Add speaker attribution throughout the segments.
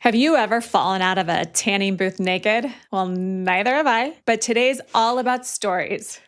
Speaker 1: Have you ever fallen out of a tanning booth naked? Well, neither have I, but today's all about stories.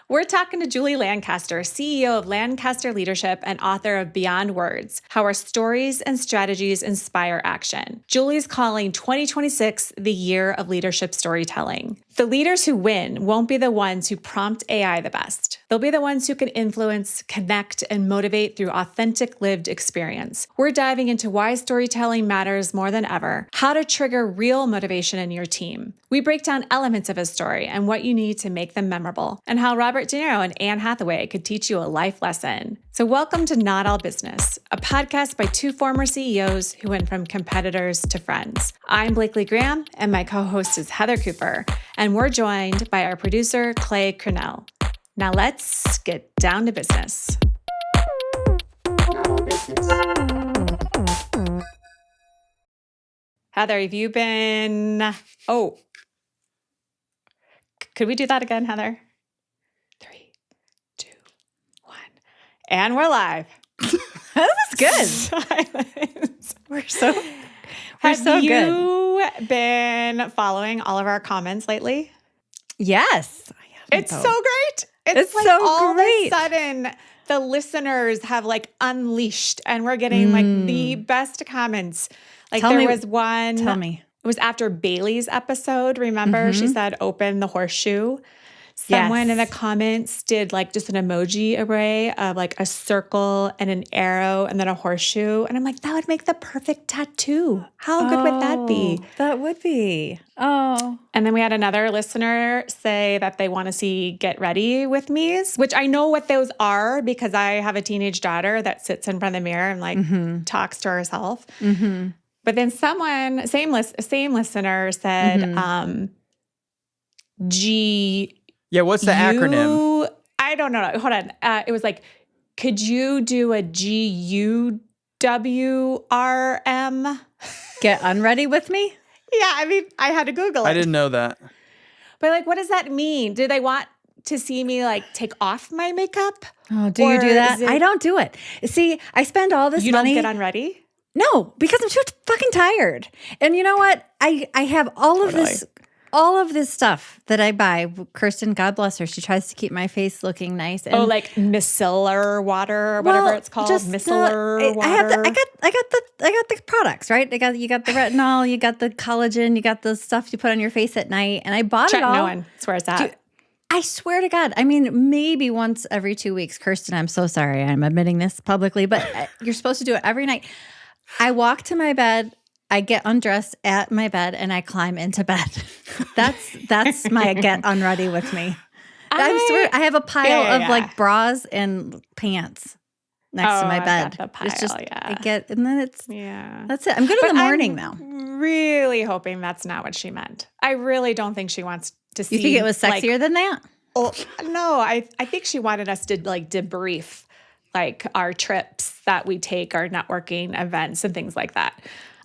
Speaker 1: We're talking to Julie Lancaster, CEO of Lancaster Leadership and author of Beyond Words, How Our Stories and Strategies Inspire Action. Julie's calling 2026 the year of leadership storytelling. The leaders who win won't be the ones who prompt AI the best. They'll be the ones who can influence, connect, and motivate through authentic lived experience. We're diving into why storytelling matters more than ever, how to trigger real motivation in your team. We break down elements of a story and what you need to make them memorable, and how Robert De Niro and Anne Hathaway could teach you a life lesson. So welcome to Not All Business, a podcast by two former CEOs who went from competitors to friends. I'm Blakely Graham, and my co-host is Heather Cooper, and we're joined by our producer, Clay Cornell. Now let's get down to business. Heather, have you been... Could we do that again, Heather? 3, 2, 1. And we're live.
Speaker 2: That was good.
Speaker 1: Silence.
Speaker 2: We're so good.
Speaker 1: Have you been following all of our comments lately?
Speaker 2: Yes.
Speaker 1: It's so great. It's like
Speaker 2: so
Speaker 1: all
Speaker 2: great.
Speaker 1: of a sudden the listeners have like unleashed and we're getting like the best comments. Like
Speaker 2: Tell
Speaker 1: there
Speaker 2: me-
Speaker 1: was one.
Speaker 2: Tell me.
Speaker 1: It was after Bailey's episode. Remember, she said, open the horseshoe. Someone
Speaker 2: Yes.
Speaker 1: in the comments did like just an emoji array of like a circle and an arrow and then a horseshoe. And I'm like, that would make the perfect tattoo. How good would that be?
Speaker 2: That would be. Oh.
Speaker 1: And then we had another listener say that they want to see Get Ready with me's, which I know what those are because I have a teenage daughter that sits in front of the mirror and like talks to herself. But then someone, same listener said,
Speaker 3: Yeah, what's the acronym?
Speaker 1: I don't know. Hold on. It was like, could you do a GUWRM?
Speaker 2: Get unready with me?
Speaker 1: Yeah, I mean, I had to Google it.
Speaker 3: I didn't know that.
Speaker 1: But like, what does that mean? Do they want to see me like take off my makeup?
Speaker 2: Oh, do you do that?
Speaker 1: Is it-
Speaker 2: I don't do it. See, I spend all this
Speaker 1: You
Speaker 2: money.
Speaker 1: don't get unready?
Speaker 2: No, because I'm too fucking tired. And you know what? I have all of this stuff that I buy. Kirsten, God bless her, she tries to keep my face looking nice. And
Speaker 1: like micellar water or whatever it's called. Micellar water.
Speaker 2: I got the products, right? You got the retinol, you got the collagen, you got the stuff you put on your face at night. And I bought
Speaker 1: Check
Speaker 2: it all.
Speaker 1: no one swears that.
Speaker 2: I swear to God. I mean, maybe once every 2 weeks. Kirsten, I'm so sorry I'm admitting this publicly, but you're supposed to do it every night. I walk to my bed, I get undressed at my bed, and I climb into bed. That's my get unready with me. I swear, I have a pile of like bras and pants next to my bed.
Speaker 1: Got the pile,
Speaker 2: it's just
Speaker 1: yeah.
Speaker 2: I get, and then it's
Speaker 1: Yeah.
Speaker 2: that's it. I'm good in the morning now.
Speaker 1: Really hoping that's not what she meant. I really don't think she wants to see.
Speaker 2: You think it was sexier than that?
Speaker 1: Oh, no, I think she wanted us to like debrief like our trips that we take, our networking events and things like that.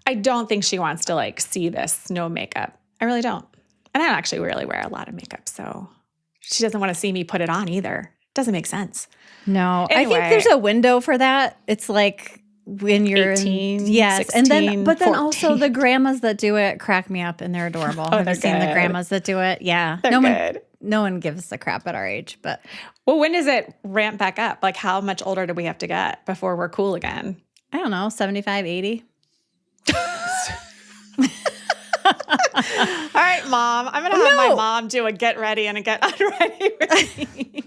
Speaker 1: I don't think she wants to like see this no makeup. I really don't. And I don't actually really wear a lot of makeup, so she doesn't want to see me put it on either. Doesn't make sense.
Speaker 2: No,
Speaker 1: Anyway.
Speaker 2: I think there's a window for that. It's like when you're
Speaker 1: 18,
Speaker 2: yes,
Speaker 1: 16,
Speaker 2: and then but then also
Speaker 1: 14.
Speaker 2: the grandmas that do it crack me up, and they're adorable. Have
Speaker 1: they're
Speaker 2: you seen the
Speaker 1: good.
Speaker 2: grandmas that do it? Yeah,
Speaker 1: They're good.
Speaker 2: No one gives a crap at our age, but
Speaker 1: Well, when does it ramp back up? Like how much older do we have to get before we're cool again?
Speaker 2: I don't know, 75, 80.
Speaker 1: All right, Mom. I'm going to have my mom do a get ready and a get unready with me.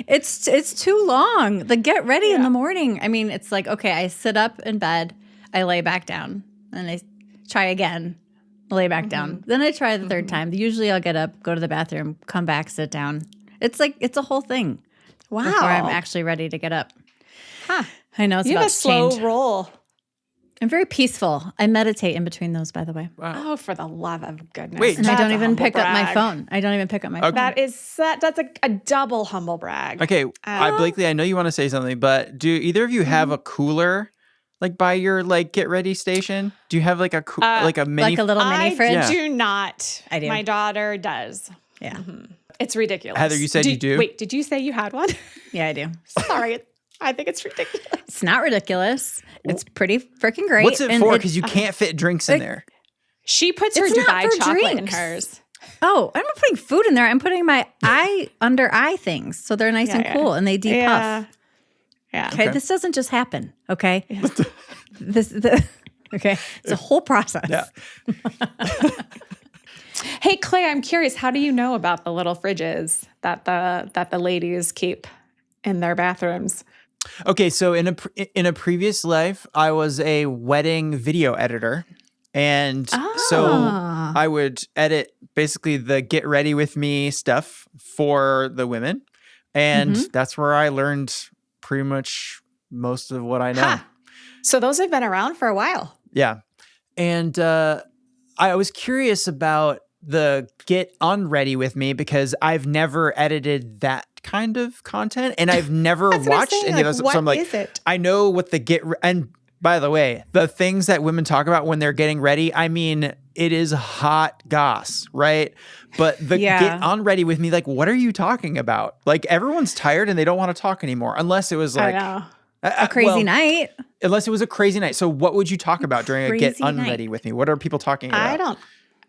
Speaker 2: It's too long. The get ready in the morning. I mean, it's like, okay, I sit up in bed, I lay back down, and I try again, lay back down. Then I try the third time. Usually I'll get up, go to the bathroom, come back, sit down. It's like, it's a whole thing.
Speaker 1: Wow.
Speaker 2: Before I'm actually ready to get up.
Speaker 1: Huh.
Speaker 2: I know it's
Speaker 1: You
Speaker 2: about
Speaker 1: have a
Speaker 2: to
Speaker 1: slow
Speaker 2: change.
Speaker 1: roll.
Speaker 2: I'm very peaceful. I meditate in between those, by the way.
Speaker 3: Wow.
Speaker 1: Oh, for the love of goodness.
Speaker 3: Wait,
Speaker 2: And I
Speaker 1: That's
Speaker 2: don't
Speaker 1: a
Speaker 2: even
Speaker 1: humble
Speaker 2: pick up my
Speaker 1: brag.
Speaker 2: phone. I don't even pick up my phone.
Speaker 1: That's a double humble brag.
Speaker 3: Okay, Blakely, I know you want to say something, but do either of you have a cooler, like by your like get ready station? Do you have like a like a mini?
Speaker 2: Like a little mini
Speaker 1: I
Speaker 2: fridge?
Speaker 3: Yeah.
Speaker 1: do not.
Speaker 2: I do.
Speaker 1: My daughter does.
Speaker 2: Yeah.
Speaker 1: It's ridiculous.
Speaker 3: Heather, you said you do?
Speaker 1: Wait, did you say you had one?
Speaker 2: Yeah, I do.
Speaker 1: Sorry. I think it's ridiculous.
Speaker 2: It's not ridiculous. It's pretty freaking great.
Speaker 3: What's it
Speaker 2: And
Speaker 3: for? Because you can't fit drinks in there.
Speaker 1: She puts her
Speaker 2: It's not
Speaker 1: Dubai
Speaker 2: for
Speaker 1: chocolate in
Speaker 2: drinks.
Speaker 1: hers.
Speaker 2: Oh, I'm not putting food in there. I'm putting my under eye things so they're nice and cool and they depuff.
Speaker 1: Yeah.
Speaker 2: Okay, this doesn't just happen. Okay, okay, it's a whole process.
Speaker 3: Yeah.
Speaker 1: Hey, Clay, I'm curious. How do you know about the little fridges that the ladies keep in their bathrooms?
Speaker 3: Okay, so in a previous life, I was a wedding video editor. And so I would edit basically the get ready with me stuff for the women. And that's where I learned pretty much most of what I know.
Speaker 1: Huh. So those have been around for a while.
Speaker 3: Yeah. And I was curious about the get unready with me because I've never edited that kind of content and I've never watched any of those.
Speaker 1: What
Speaker 3: So I'm like,
Speaker 1: is it?
Speaker 3: I know what the and by the way, the things that women talk about when they're getting ready, I mean, it is hot goss, right? But the get unready with me, like, what are you talking about? Like, everyone's tired and they don't want to talk anymore, unless it was like
Speaker 2: a crazy night.
Speaker 3: Unless it was a crazy night. So, what would you talk about during a get
Speaker 2: crazy
Speaker 3: unready with me? What are people talking about?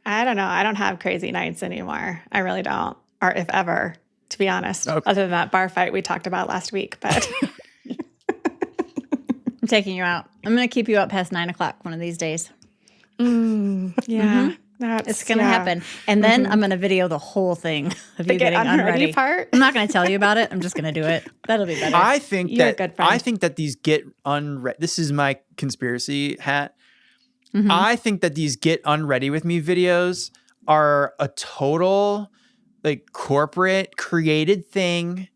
Speaker 1: I don't know. I don't have crazy nights anymore. I really don't, or if ever, to be honest.
Speaker 3: Okay.
Speaker 1: Other than that bar fight we talked about last week, but.
Speaker 2: I'm taking you out. I'm going to keep you up past 9 o'clock one of these days.
Speaker 1: Yeah.
Speaker 2: It's going to happen. And then I'm going to video the whole thing of you getting unready.
Speaker 1: Part?
Speaker 2: I'm not going to tell you about it. I'm just going to do it. That'll be better.
Speaker 3: I think
Speaker 1: You're a good friend.
Speaker 3: I think that these get unready. This is my conspiracy hat. I think that these get unready with me videos are a total like corporate created thing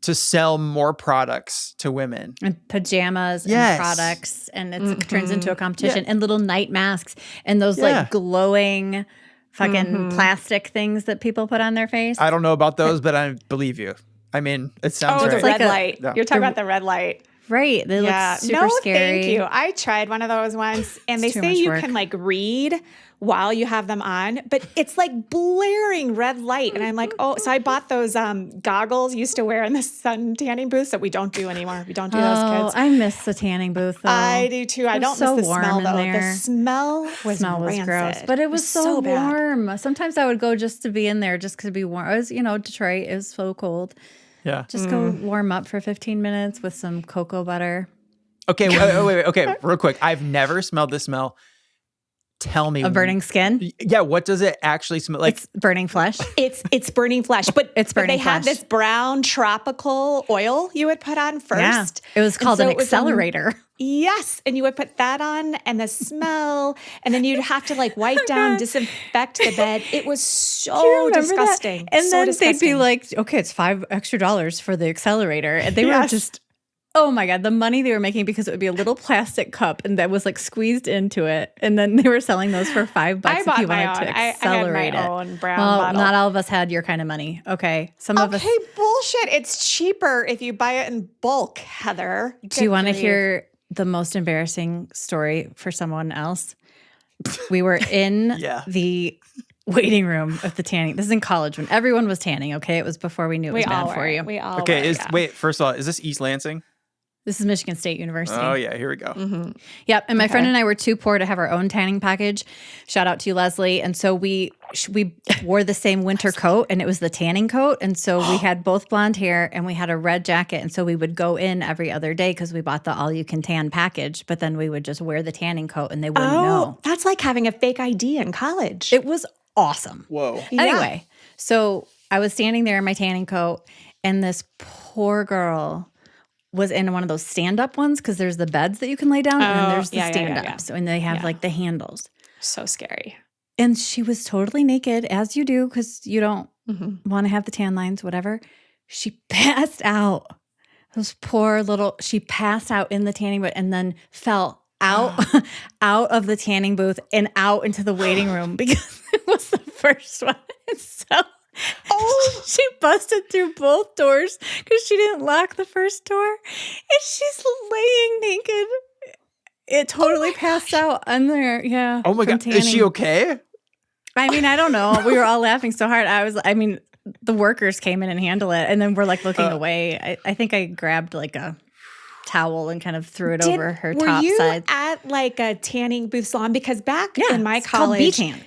Speaker 3: to sell more products to women.
Speaker 2: And pajamas and products. And it turns into a competition. And little night masks and those like glowing fucking plastic things that people put on their face.
Speaker 3: I don't know about those, but I believe you. I mean, it sounds
Speaker 1: the
Speaker 3: right.
Speaker 1: red light.
Speaker 3: Yeah.
Speaker 1: You're talking about the red light.
Speaker 2: Right. They look super scary.
Speaker 1: Thank you. I tried one of those once and they
Speaker 2: too
Speaker 1: say
Speaker 2: much
Speaker 1: you
Speaker 2: work.
Speaker 1: can like read while you have them on, but it's like blaring red light. And I'm like, oh, so I bought those goggles used to wear in the sun tanning booths that we don't do anymore. We don't do those, kids.
Speaker 2: I miss the tanning booth though.
Speaker 1: I do too. I don't
Speaker 2: so
Speaker 1: miss the
Speaker 2: warm
Speaker 1: smell
Speaker 2: in
Speaker 1: though.
Speaker 2: there.
Speaker 1: The smell was rancid.
Speaker 2: gross, but it was so
Speaker 1: bad.
Speaker 2: warm. Sometimes I would go just to be in there just to be warm. It was, Detroit is so cold.
Speaker 3: Yeah.
Speaker 2: Just go warm up for 15 minutes with some cocoa butter.
Speaker 3: Okay, wait. Okay, real quick. I've never smelled this smell. Tell me.
Speaker 2: A burning skin?
Speaker 3: Yeah, what does it actually smell like?
Speaker 2: It's burning flesh.
Speaker 1: It's burning flesh, but
Speaker 2: It's burning
Speaker 1: they had
Speaker 2: flesh.
Speaker 1: this brown tropical oil you would put on first.
Speaker 2: Yeah. It was called
Speaker 1: And so
Speaker 2: an
Speaker 1: it was,
Speaker 2: accelerator.
Speaker 1: Yes, and you would put that on and the smell, and then you'd have to like wipe down, disinfect the bed. It was
Speaker 2: Do you
Speaker 1: so
Speaker 2: remember
Speaker 1: disgusting.
Speaker 2: that? And
Speaker 1: So
Speaker 2: then they'd be
Speaker 1: disgusting.
Speaker 2: like, okay, it's $5 extra for the accelerator. And they were
Speaker 1: Yes.
Speaker 2: just, oh my God, the money they were making because it would be a little plastic cup and that was like squeezed into it. And then they were selling those for $5
Speaker 1: I
Speaker 2: if
Speaker 1: bought
Speaker 2: you
Speaker 1: my
Speaker 2: wanted
Speaker 1: own.
Speaker 2: to
Speaker 1: I had
Speaker 2: accelerate
Speaker 1: my
Speaker 2: it.
Speaker 1: own brown
Speaker 2: Well,
Speaker 1: bottle.
Speaker 2: not all of us had your kind of money. Okay. Some of us.
Speaker 1: Okay, bullshit. It's cheaper if you buy it in bulk, Heather.
Speaker 2: Do you want to hear the most embarrassing story for someone else? We were in the waiting room of the tanning. This is in college when everyone was tanning, okay? It was before we knew it was bad for you.
Speaker 1: We all
Speaker 3: Okay,
Speaker 1: were,
Speaker 3: wait, first of all, is this East Lansing?
Speaker 2: This is Michigan State University.
Speaker 3: Oh yeah, here we go.
Speaker 2: Yep. And my friend and I were too poor to have our own tanning package. Shout out to you, Leslie. And so we wore the same winter coat and it was the tanning coat. And so we had both blonde hair and we had a red jacket. And so we would go in every other day because we bought the all you can tan package, but then we would just wear the tanning coat and they wouldn't know.
Speaker 1: That's like having a fake ID in college.
Speaker 2: It was awesome.
Speaker 3: Whoa.
Speaker 2: Anyway, so I was standing there in my tanning coat and this poor girl was in one of those stand-up ones because there's the beds that you can lay down and then there's the stand-ups and they have like the handles.
Speaker 1: So scary.
Speaker 2: And she was totally naked, as you do because you don't want to have the tan lines, whatever. She passed out. She passed out in the tanning booth and then fell out of the tanning booth and out into the waiting room because it was the first one. So she busted through both doors because she didn't lock the first door. And she's laying naked. It totally passed out on there. Yeah.
Speaker 3: Oh my God. Is she
Speaker 2: tanning.
Speaker 3: okay?
Speaker 2: I mean, I don't know. We were all laughing so hard. The workers came in and handled it. And then we're like looking away. I think I grabbed like a towel and kind of threw it over her top
Speaker 1: Were you
Speaker 2: side.
Speaker 1: at like a tanning booth salon? Because back
Speaker 2: Yeah,
Speaker 1: in my
Speaker 2: it's called
Speaker 1: college,
Speaker 2: B-Tan.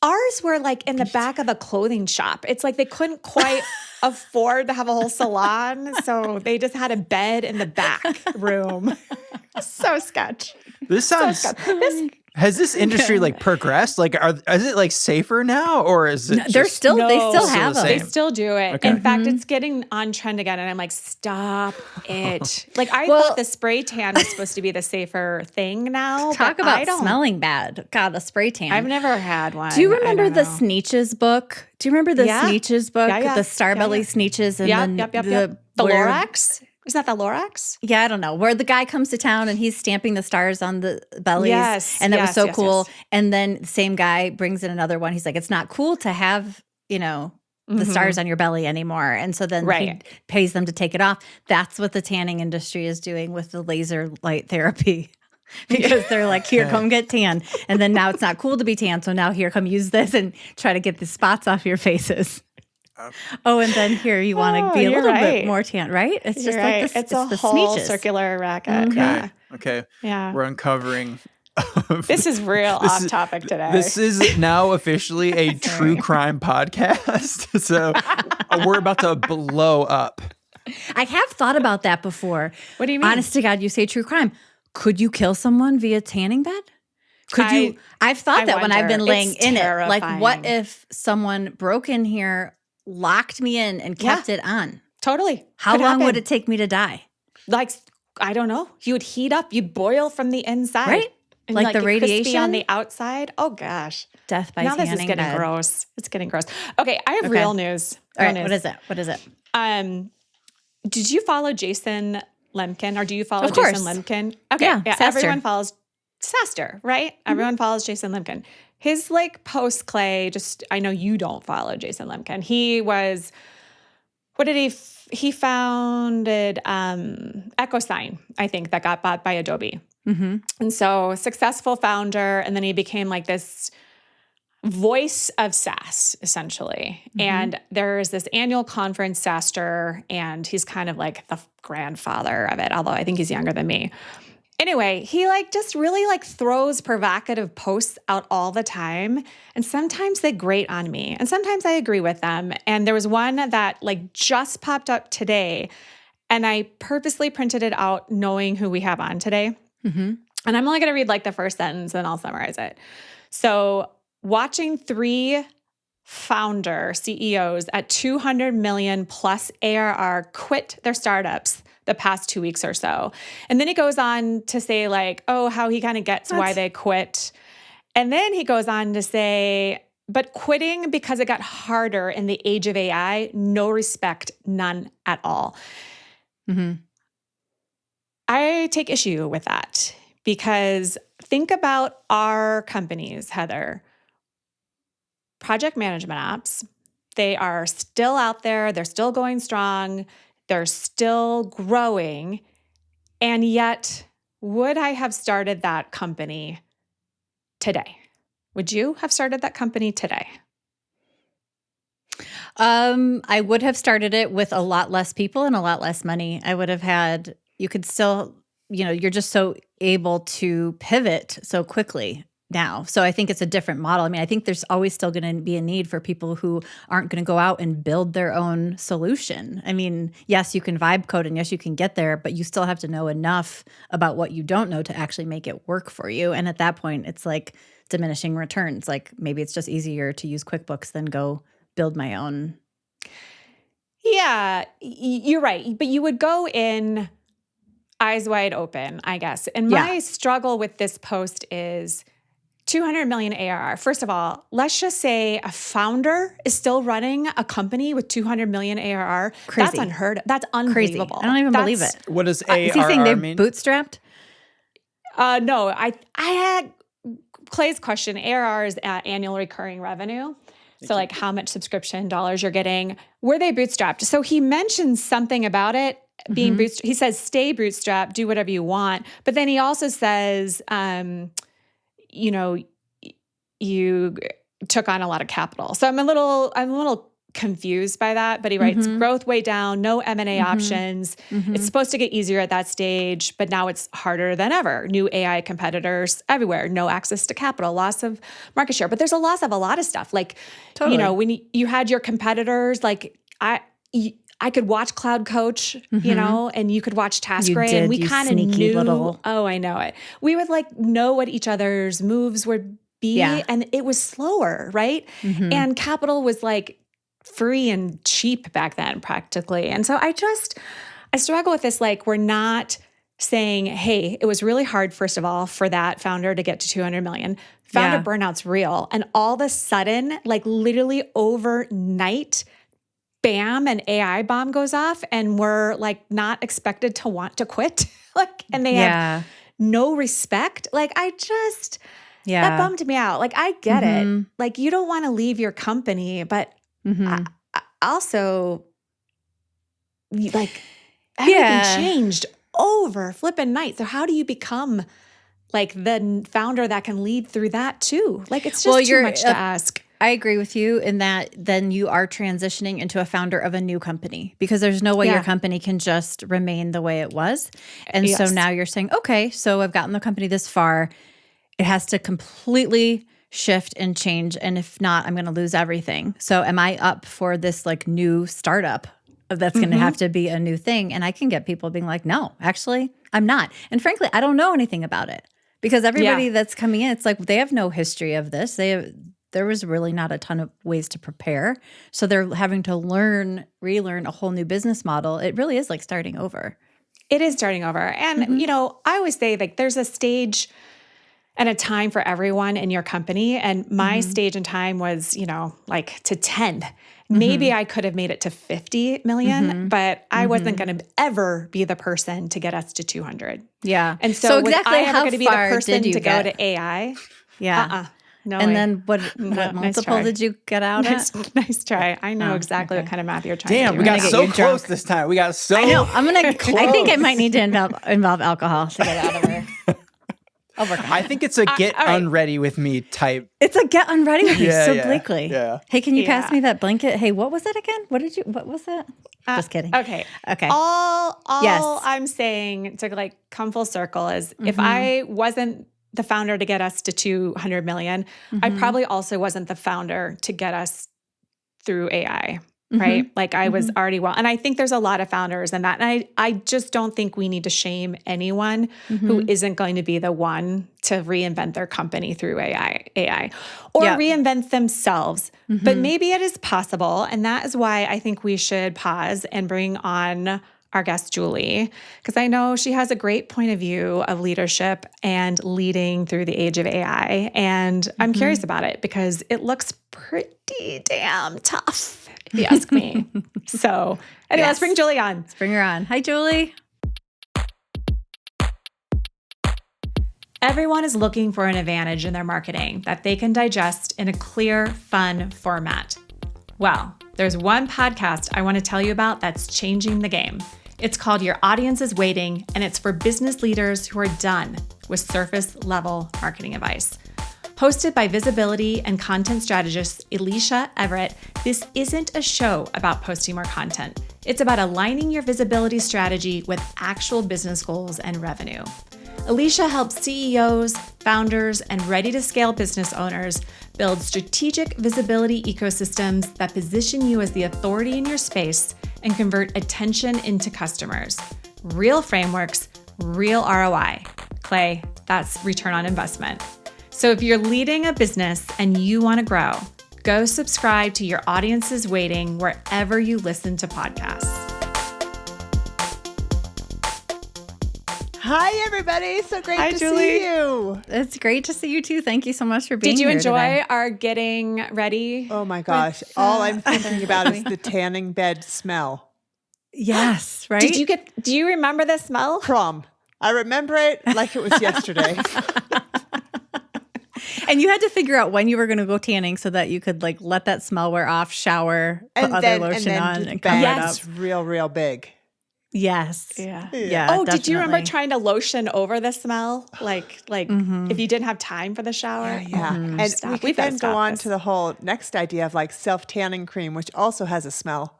Speaker 1: ours were like in the back of a clothing shop. It's like they couldn't quite afford to have a whole salon, so they just had a bed in the back room. So sketch.
Speaker 3: This sounds. Has this industry like progressed? Like, is it like safer now, or is it?
Speaker 2: No, they still have
Speaker 3: the
Speaker 2: them.
Speaker 1: They
Speaker 3: same?
Speaker 1: still do it.
Speaker 3: Okay.
Speaker 1: In fact, it's getting on trend again, and I'm like, stop it. Like, I thought the spray tan was supposed to be the safer thing now.
Speaker 2: Talk
Speaker 1: but
Speaker 2: about
Speaker 1: I don't.
Speaker 2: smelling bad. God, a spray tan.
Speaker 1: I've never had one.
Speaker 2: Do you remember
Speaker 1: I
Speaker 2: the
Speaker 1: don't know.
Speaker 2: Sneetches book? Do you remember the Sneetches book?
Speaker 1: Yeah.
Speaker 2: The Starbelly Sneetches and
Speaker 1: Yep.
Speaker 2: the
Speaker 1: The
Speaker 2: where-
Speaker 1: Lorax? Is that the Lorax?
Speaker 2: Yeah, I don't know. Where the guy comes to town and he's stamping the stars on the bellies.
Speaker 1: Yes,
Speaker 2: And that was
Speaker 1: yes,
Speaker 2: so
Speaker 1: yes,
Speaker 2: cool.
Speaker 1: yes.
Speaker 2: And then the same guy brings in another one. He's like, it's not cool to have, the stars on your belly anymore. And so then he pays them to take it off. That's what the tanning industry is doing with the laser light therapy. Because they're like, here, come get tan. And then now it's not cool to be tan. So now here, come use this and try to get the spots off your faces. Oh, and then here you want to be a little bit more tan, right? It's just like this.
Speaker 1: It's
Speaker 2: the
Speaker 1: a whole
Speaker 2: Sneetches.
Speaker 1: circular racket. Yeah.
Speaker 3: Okay.
Speaker 1: Yeah.
Speaker 3: We're uncovering.
Speaker 1: This is real off topic today.
Speaker 3: This is now officially a true crime podcast. So we're about to blow up.
Speaker 2: I have thought about that before.
Speaker 1: What do you mean?
Speaker 2: Honest to God, you say true crime. Could you kill someone via tanning bed? Could you? I've thought that when I've been laying in it. Like, what if someone broke in here, locked me in, and kept it on?
Speaker 1: Totally.
Speaker 2: How long would it take me to die?
Speaker 1: Like, I don't know. You would heat up. You'd boil from the inside.
Speaker 2: Right?
Speaker 1: And
Speaker 2: Like the
Speaker 1: get crispy
Speaker 2: radiation?
Speaker 1: on the outside. Oh, gosh.
Speaker 2: Death by
Speaker 1: Now
Speaker 2: tanning
Speaker 1: this is getting
Speaker 2: bed.
Speaker 1: gross. It's getting gross. Okay, I have real news.
Speaker 2: All
Speaker 1: Real
Speaker 2: right,
Speaker 1: news.
Speaker 2: what is it?
Speaker 1: Did you follow Jason Lemkin, or do you follow
Speaker 2: Of course.
Speaker 1: Jason Lemkin? Okay,
Speaker 2: Yeah,
Speaker 1: yeah.
Speaker 2: Saster.
Speaker 1: Everyone follows Saster, right? Everyone follows Jason Lemkin. His post Clay. I know you don't follow Jason Lemkin. He was. What did he founded EchoSign, I think, that got bought by Adobe.
Speaker 2: Mm-hmm.
Speaker 1: And so successful founder, and then he became like this voice of SaaS, essentially.
Speaker 2: Mm-hmm.
Speaker 1: And there's this annual conference, SaaSter, and he's kind of like the grandfather of it, although I think he's younger than me. Anyway, he just really throws provocative posts out all the time. And sometimes they grate on me, and sometimes I agree with them. And there was one that just popped up today, and I purposely printed it out knowing who we have on today.
Speaker 2: Mm-hmm.
Speaker 1: And I'm only going to read the first sentence and I'll summarize it. So, watching 3 founder CEOs at 200 million plus ARR quit their startups the past 2 weeks or so. And then he goes on to say how he kind of gets why they quit. And then he goes on to say, but quitting because it got harder in the age of AI, no respect, none at all.
Speaker 2: Mm-hmm.
Speaker 1: I take issue with that because think about our companies, Heather. Project management apps, they are still out there. They're still going strong. They're still growing. And yet, would I have started that company today? Would you have started that company today?
Speaker 2: I would have started it with a lot less people and a lot less money. I would have had, you could still, you're just so able to pivot so quickly now. So I think it's a different model. I mean, I think there's always still going to be a need for people who aren't going to go out and build their own solution. I mean, yes, you can vibe code and yes, you can get there, but you still have to know enough about what you don't know to actually make it work for you. And at that point, it's like diminishing returns. Maybe it's just easier to use QuickBooks than go build my own.
Speaker 1: Yeah, you're right. But you would go in eyes wide open, I guess. And my struggle with this post is 200 million ARR. First of all, let's just say a founder is still running a company with 200 million ARR.
Speaker 2: Crazy.
Speaker 1: That's unheard of. That's unbelievable.
Speaker 2: Crazy. I don't even believe it.
Speaker 3: What does ARR
Speaker 2: Is he saying they
Speaker 3: mean?
Speaker 2: bootstrapped?
Speaker 1: No, I had Clay's question. ARR is annual recurring revenue. So how much subscription dollars you're getting. Were they bootstrapped? So he mentions something about it being bootstrapped. He says, stay bootstrapped, do whatever you want. But then he also says, you took on a lot of capital. So I'm a little confused by that, but he writes growth way down, no M&A options. It's supposed to get easier at that stage, but now it's harder than ever. New AI competitors everywhere, no access to capital, loss of market share. But there's a loss of a lot of stuff. Like, you know, when you had your competitors, like I could watch Cloud Coach, you know, and you could watch TaskRay, and we kind of knew. Oh, I know it. We would like know what each other's moves would be, and it was slower, right? And capital was like free and cheap back then, practically. And so I struggle with this. Like, we're not saying, hey, it was really hard, first of all, for that founder to get to 200 million. Founder burnout's real. And all of a sudden, like literally overnight, bam, an AI bomb goes off and we're like not expected to want to quit. Like, and they have no respect. Like, that bummed me out. Like, I get it. Like, you don't want to leave your company, but I also, like, everything changed over flipping night. So how do you become like the founder that can lead through that too? Like, it's just too much to ask.
Speaker 2: I agree with you in that then you are transitioning into a founder of a new company, because there's no way your company can just remain the way it was. And so now you're saying, okay, so I've gotten the company this far. It has to completely shift and change. And if not, I'm going to lose everything. So am I up for this like new startup that's going to have to be a new thing? And I can get people being like, no, actually, I'm not. And frankly, I don't know anything about it, because everybody that's coming in, it's like they have no history of this. There was really not a ton of ways to prepare. So they're having to relearn a whole new business model. It really is like starting over.
Speaker 1: It is starting over. And, you know, I always say like there's a stage and a time for everyone in your company. And my stage and time was, you know, like to 10. Maybe I could have made it to 50 million, but I wasn't going to ever be the person to get us to 200.
Speaker 2: Yeah.
Speaker 1: And so
Speaker 2: exactly
Speaker 1: was I ever going to be the person to go
Speaker 2: get?
Speaker 1: to AI?
Speaker 2: Yeah.
Speaker 1: No
Speaker 2: and
Speaker 1: way.
Speaker 2: then what multiple did you get out at?
Speaker 1: Nice try. I know exactly what kind of math you're trying to do.
Speaker 3: Damn, we got so close this time. We got so
Speaker 2: I know. I think I might need to involve alcohol to get out of her. I'll work on it.
Speaker 3: I think it's a get unready with me type.
Speaker 2: It's a get unready with me so bleakly.
Speaker 3: Yeah.
Speaker 2: Hey, can you pass me that blanket? Hey, what was it again? What was that? Just kidding.
Speaker 1: Okay. All I'm saying to like come full circle is if I wasn't the founder to get us to 200 million, I probably also wasn't the founder to get us through AI, right? Like I was already and I think there's a lot of founders in that. And I just don't think we need to shame anyone who isn't going to be the one to reinvent their company through AI or reinvent themselves. But maybe it is possible. And that is why I think we should pause and bring on our guest, Julie, because I know she has a great point of view of leadership and leading through the age of AI. And I'm curious about it because it looks pretty damn tough, if you ask me. So anyway, let's bring Julie on.
Speaker 2: Let's bring her on. Hi, Julie.
Speaker 1: Everyone is looking for an advantage in their marketing that they can digest in a clear, fun format. Well, there's one podcast I want to tell you about that's changing the game. It's called Your Audience is Waiting, and it's for business leaders who are done with surface-level marketing advice. Hosted by visibility and content strategist Alicia Everett, this isn't a show about posting more content. It's about aligning your visibility strategy with actual business goals and revenue. Alicia helps CEOs, founders, and ready-to-scale business owners build strategic visibility ecosystems that position you as the authority in your space and convert attention into customers. Real frameworks, real ROI. Clay, that's return on investment. So if you're leading a business and you want to grow, go subscribe to Your Audience is Waiting wherever you listen to podcasts.
Speaker 4: Hi, everybody. So great to see you.
Speaker 2: It's great to see you too. Thank you so much for being here.
Speaker 1: Did you enjoy
Speaker 2: today.
Speaker 1: our getting ready?
Speaker 4: Oh my gosh. All I'm thinking about is the tanning bed smell.
Speaker 2: Yes, right?
Speaker 1: Do you remember the smell?
Speaker 4: Prom. I remember it like it was yesterday.
Speaker 2: And you had to figure out when you were going to go tanning so that you could like let that smell wear off, shower, put other lotion on, and cover it up.
Speaker 4: It's real, real big.
Speaker 2: Yes.
Speaker 1: Yeah.
Speaker 2: Yeah.
Speaker 1: Oh, did you remember
Speaker 2: definitely.
Speaker 1: trying to lotion over the smell? Like if you didn't have time for the shower?
Speaker 4: Yeah.
Speaker 1: Oh, gosh,
Speaker 4: And
Speaker 1: stop.
Speaker 4: we
Speaker 1: We've
Speaker 4: could
Speaker 1: gotta
Speaker 4: then go
Speaker 1: stop
Speaker 4: on
Speaker 1: this.
Speaker 4: to the whole next idea of like self-tanning cream, which also has a smell.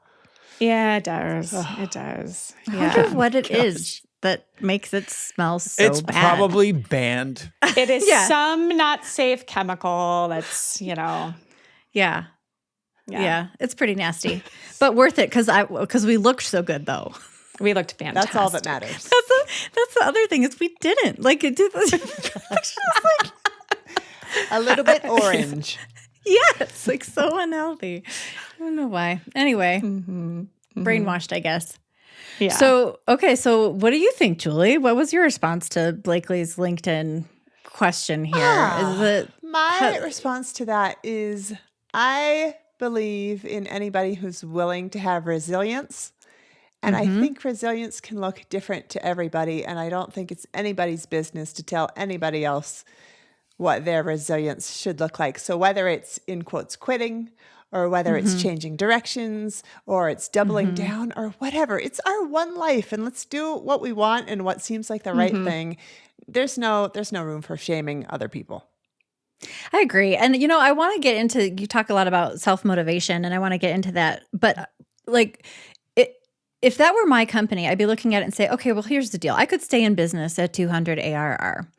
Speaker 1: Yeah, it does. It does.
Speaker 2: I wonder
Speaker 1: Yeah.
Speaker 2: what it is that makes it smell so
Speaker 3: It's
Speaker 2: bad.
Speaker 3: probably banned.
Speaker 1: It is
Speaker 2: Yeah.
Speaker 1: some not safe chemical that's,
Speaker 2: Yeah.
Speaker 1: yeah.
Speaker 2: Yeah. It's pretty nasty, but worth it because we looked so good though.
Speaker 1: We looked fantastic.
Speaker 4: That's all that matters.
Speaker 2: That's the other thing is we didn't like it. It's like,
Speaker 4: A little bit orange.
Speaker 2: yes, like so unhealthy. I don't know why. Anyway, brainwashed, I guess.
Speaker 1: Yeah.
Speaker 2: So, okay. So what do you think, Julie? What was your response to Blakely's LinkedIn question here? Is it
Speaker 4: My response to that is I believe in anybody who's willing to have resilience. And I think resilience can look different to everybody. And I don't think it's anybody's business to tell anybody else what their resilience should look like. So whether it's in quotes quitting, or whether it's changing directions, or it's doubling down, or whatever, it's our one life, and let's do what we want and what seems like the right thing. There's no room for shaming other people.
Speaker 2: I agree. And, I want to get into, you talk a lot about self-motivation and I want to get into that. But like, if that were my company, I'd be looking at it and say, okay, well, here's the deal. I could stay in business at 200 ARR.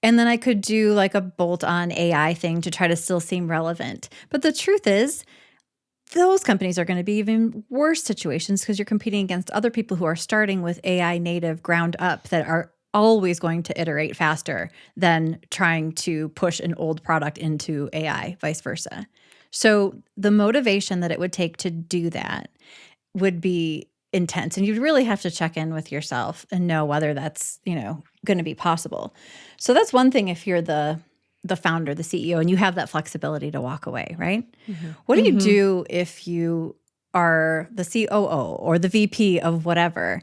Speaker 2: And then I could do like a bolt-on AI thing to try to still seem relevant. But the truth is, those companies are going to be even worse situations because you're competing against other people who are starting with AI native ground up that are always going to iterate faster than trying to push an old product into AI, vice versa. So the motivation that it would take to do that would be intense. And you'd really have to check in with yourself and know whether that's, going to be possible. So that's one thing if you're the founder, the CEO, and you have that flexibility to walk away, right? What do you do if you are the COO or the VP of whatever,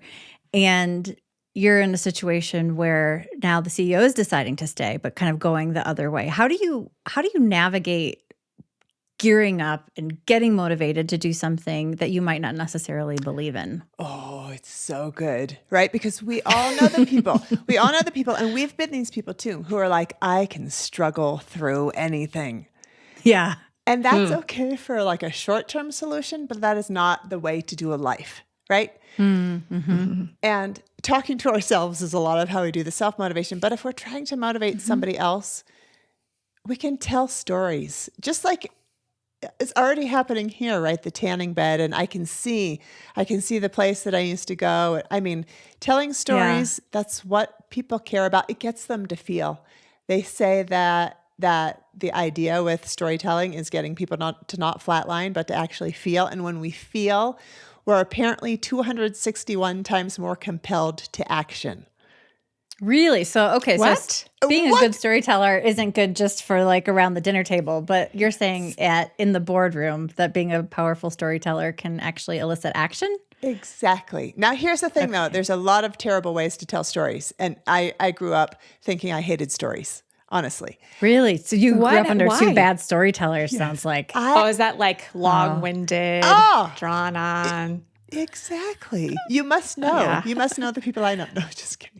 Speaker 2: and you're in a situation where now the CEO is deciding to stay, but kind of going the other way? How do you navigate gearing up and getting motivated to do something that you might not necessarily believe in?
Speaker 4: Oh, it's so good, right? Because we all know the people. We all know the people, and we've been these people too, who are like, I can struggle through anything.
Speaker 2: Yeah.
Speaker 4: And that's okay for like a short-term solution, but that is not the way to do a life, right? And talking to ourselves is a lot of how we do the self-motivation. But if we're trying to motivate somebody else, we can tell stories. Just like it's already happening here, right? The tanning bed. And I can see the place that I used to go. I mean, telling stories, that's what people care about. It gets them to feel. They say that the idea with storytelling is getting people not flatline, but to actually feel. And when we feel, we're apparently 261 times more compelled to action.
Speaker 2: Really? So, okay.
Speaker 1: What?
Speaker 2: So being a good storyteller isn't good just for like around the dinner table, but you're saying in the boardroom that being a powerful storyteller can actually elicit action?
Speaker 4: Exactly. Now, here's the thing, though. There's a lot of terrible ways to tell stories. And I grew up thinking I hated stories, honestly.
Speaker 2: Really? So you grew up under
Speaker 1: Why?
Speaker 2: two bad storytellers, sounds like.
Speaker 1: Is that like long-winded, drawn on?
Speaker 4: Exactly. You must know.
Speaker 1: Yeah.
Speaker 4: You must know the people I know. No, just kidding.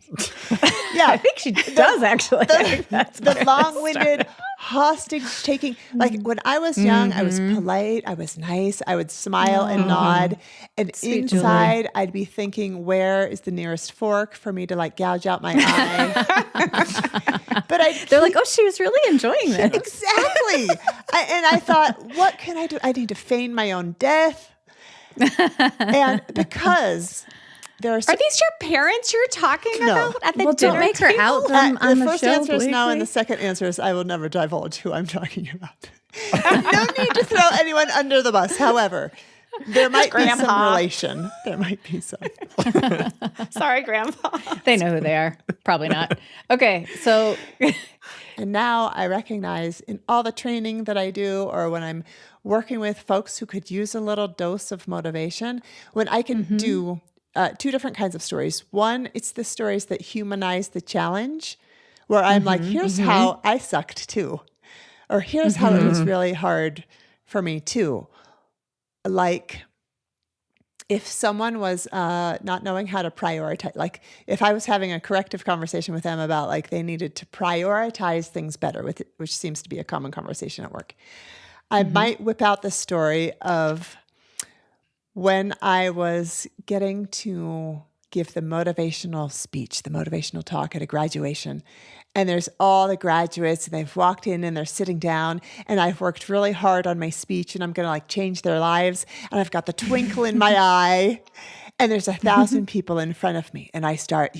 Speaker 2: I think she does actually.
Speaker 4: The long-winded hostage taking. Like when I was young, I was polite, I was nice, I would smile and nod. And
Speaker 2: Sweet
Speaker 4: inside, I'd be thinking, where is the nearest fork for me to like gouge out my eye? But
Speaker 2: They're like, oh, she was really enjoying this.
Speaker 4: exactly. And I thought, what can I do? I need to feign my own death. And because there are
Speaker 1: Are these your parents you're talking about at the
Speaker 2: Well,
Speaker 1: dinner
Speaker 2: don't make her
Speaker 1: table?
Speaker 2: out them on
Speaker 4: the
Speaker 2: the
Speaker 4: first
Speaker 2: show,
Speaker 4: answer is no, and
Speaker 2: Blakely.
Speaker 4: the second answer is I will never divulge who I'm talking about. No need to throw anyone under the bus. However, there might be some
Speaker 1: Grandpa.
Speaker 4: relation. There might be some.
Speaker 1: Sorry, Grandpa.
Speaker 2: They know who they are. Probably not. Okay, so
Speaker 4: And now I recognize in all the training that I do, or when I'm working with folks who could use a little dose of motivation, when I can do two different kinds of stories. One, it's the stories that humanize the challenge, where I'm like, here's how I sucked too. Or here's how it was really hard for me too. Like if someone was not knowing how to prioritize, like if I was having a corrective conversation with them about like they needed to prioritize things better, which seems to be a common conversation at work, I might whip out the story of when I was getting to give the motivational speech, the motivational talk at a graduation. And there's all the graduates and they've walked in and they're sitting down and I've worked really hard on my speech and I'm going to like change their lives. And I've got the twinkle in my eye and there's 1,000 people in front of me. And I start,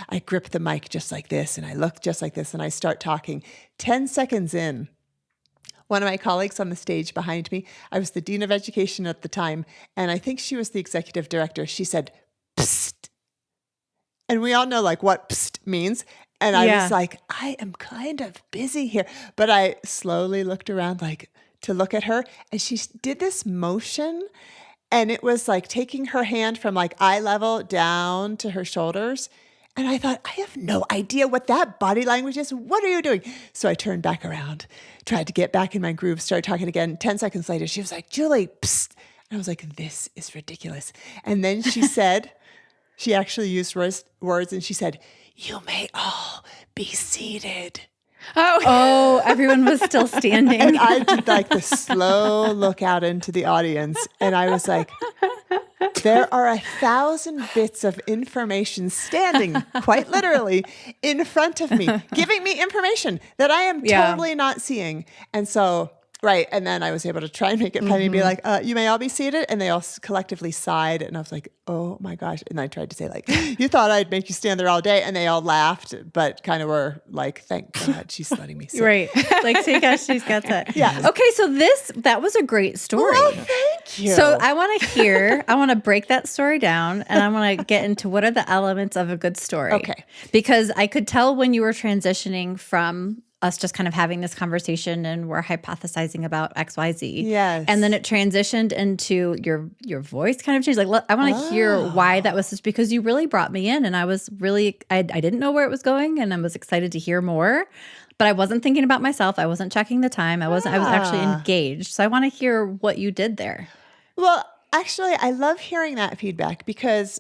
Speaker 4: I grip the mic just like this and I look just like this and I start talking. 10 seconds in, one of my colleagues on the stage behind me, I was the Dean of Education at the time, and I think she was the Executive Director. She said, "Psst." And we all know like what psst means. And I was like, I am kind of busy here. But I slowly looked around like to look at her. And she did this motion. And it was like taking her hand from like eye level down to her shoulders. And I thought, I have no idea what that body language is. What are you doing? So I turned back around, tried to get back in my groove, started talking again. 10 seconds later, she was like, Julie, psst. And I was like, this is ridiculous. And then she said, she actually used words and she said, you may all be seated.
Speaker 2: Oh, everyone was still standing.
Speaker 4: And I did like the slow look out into the audience. And I was like, there are 1,000 bits of information standing, quite literally, in front of me, giving me information that I am totally not seeing. And so, right. And then I was able to try and make it funny and be like, you may all be seated. And they all collectively sighed. And I was like, oh my gosh. And I tried to say like, you thought I'd make you stand there all day. And they all laughed, but kind of were like, thank God she's letting me sit.
Speaker 2: Right. Like, thank God she's got that.
Speaker 4: Yeah.
Speaker 2: Okay. So that was a great story.
Speaker 4: Oh, thank you.
Speaker 2: So I want to break that story down and I want to get into what are the elements of a good story.
Speaker 4: Okay.
Speaker 2: Because I could tell when you were transitioning from us just kind of having this conversation and we're hypothesizing about XYZ.
Speaker 4: Yes.
Speaker 2: And then it transitioned into your voice kind of changed. Like, I want to hear why that was, just because you really brought me in and I was really, I didn't know where it was going and I was excited to hear more, but I wasn't thinking about myself. I wasn't checking the time. I was actually engaged. So I want to hear what you did there.
Speaker 4: Well, actually, I love hearing that feedback because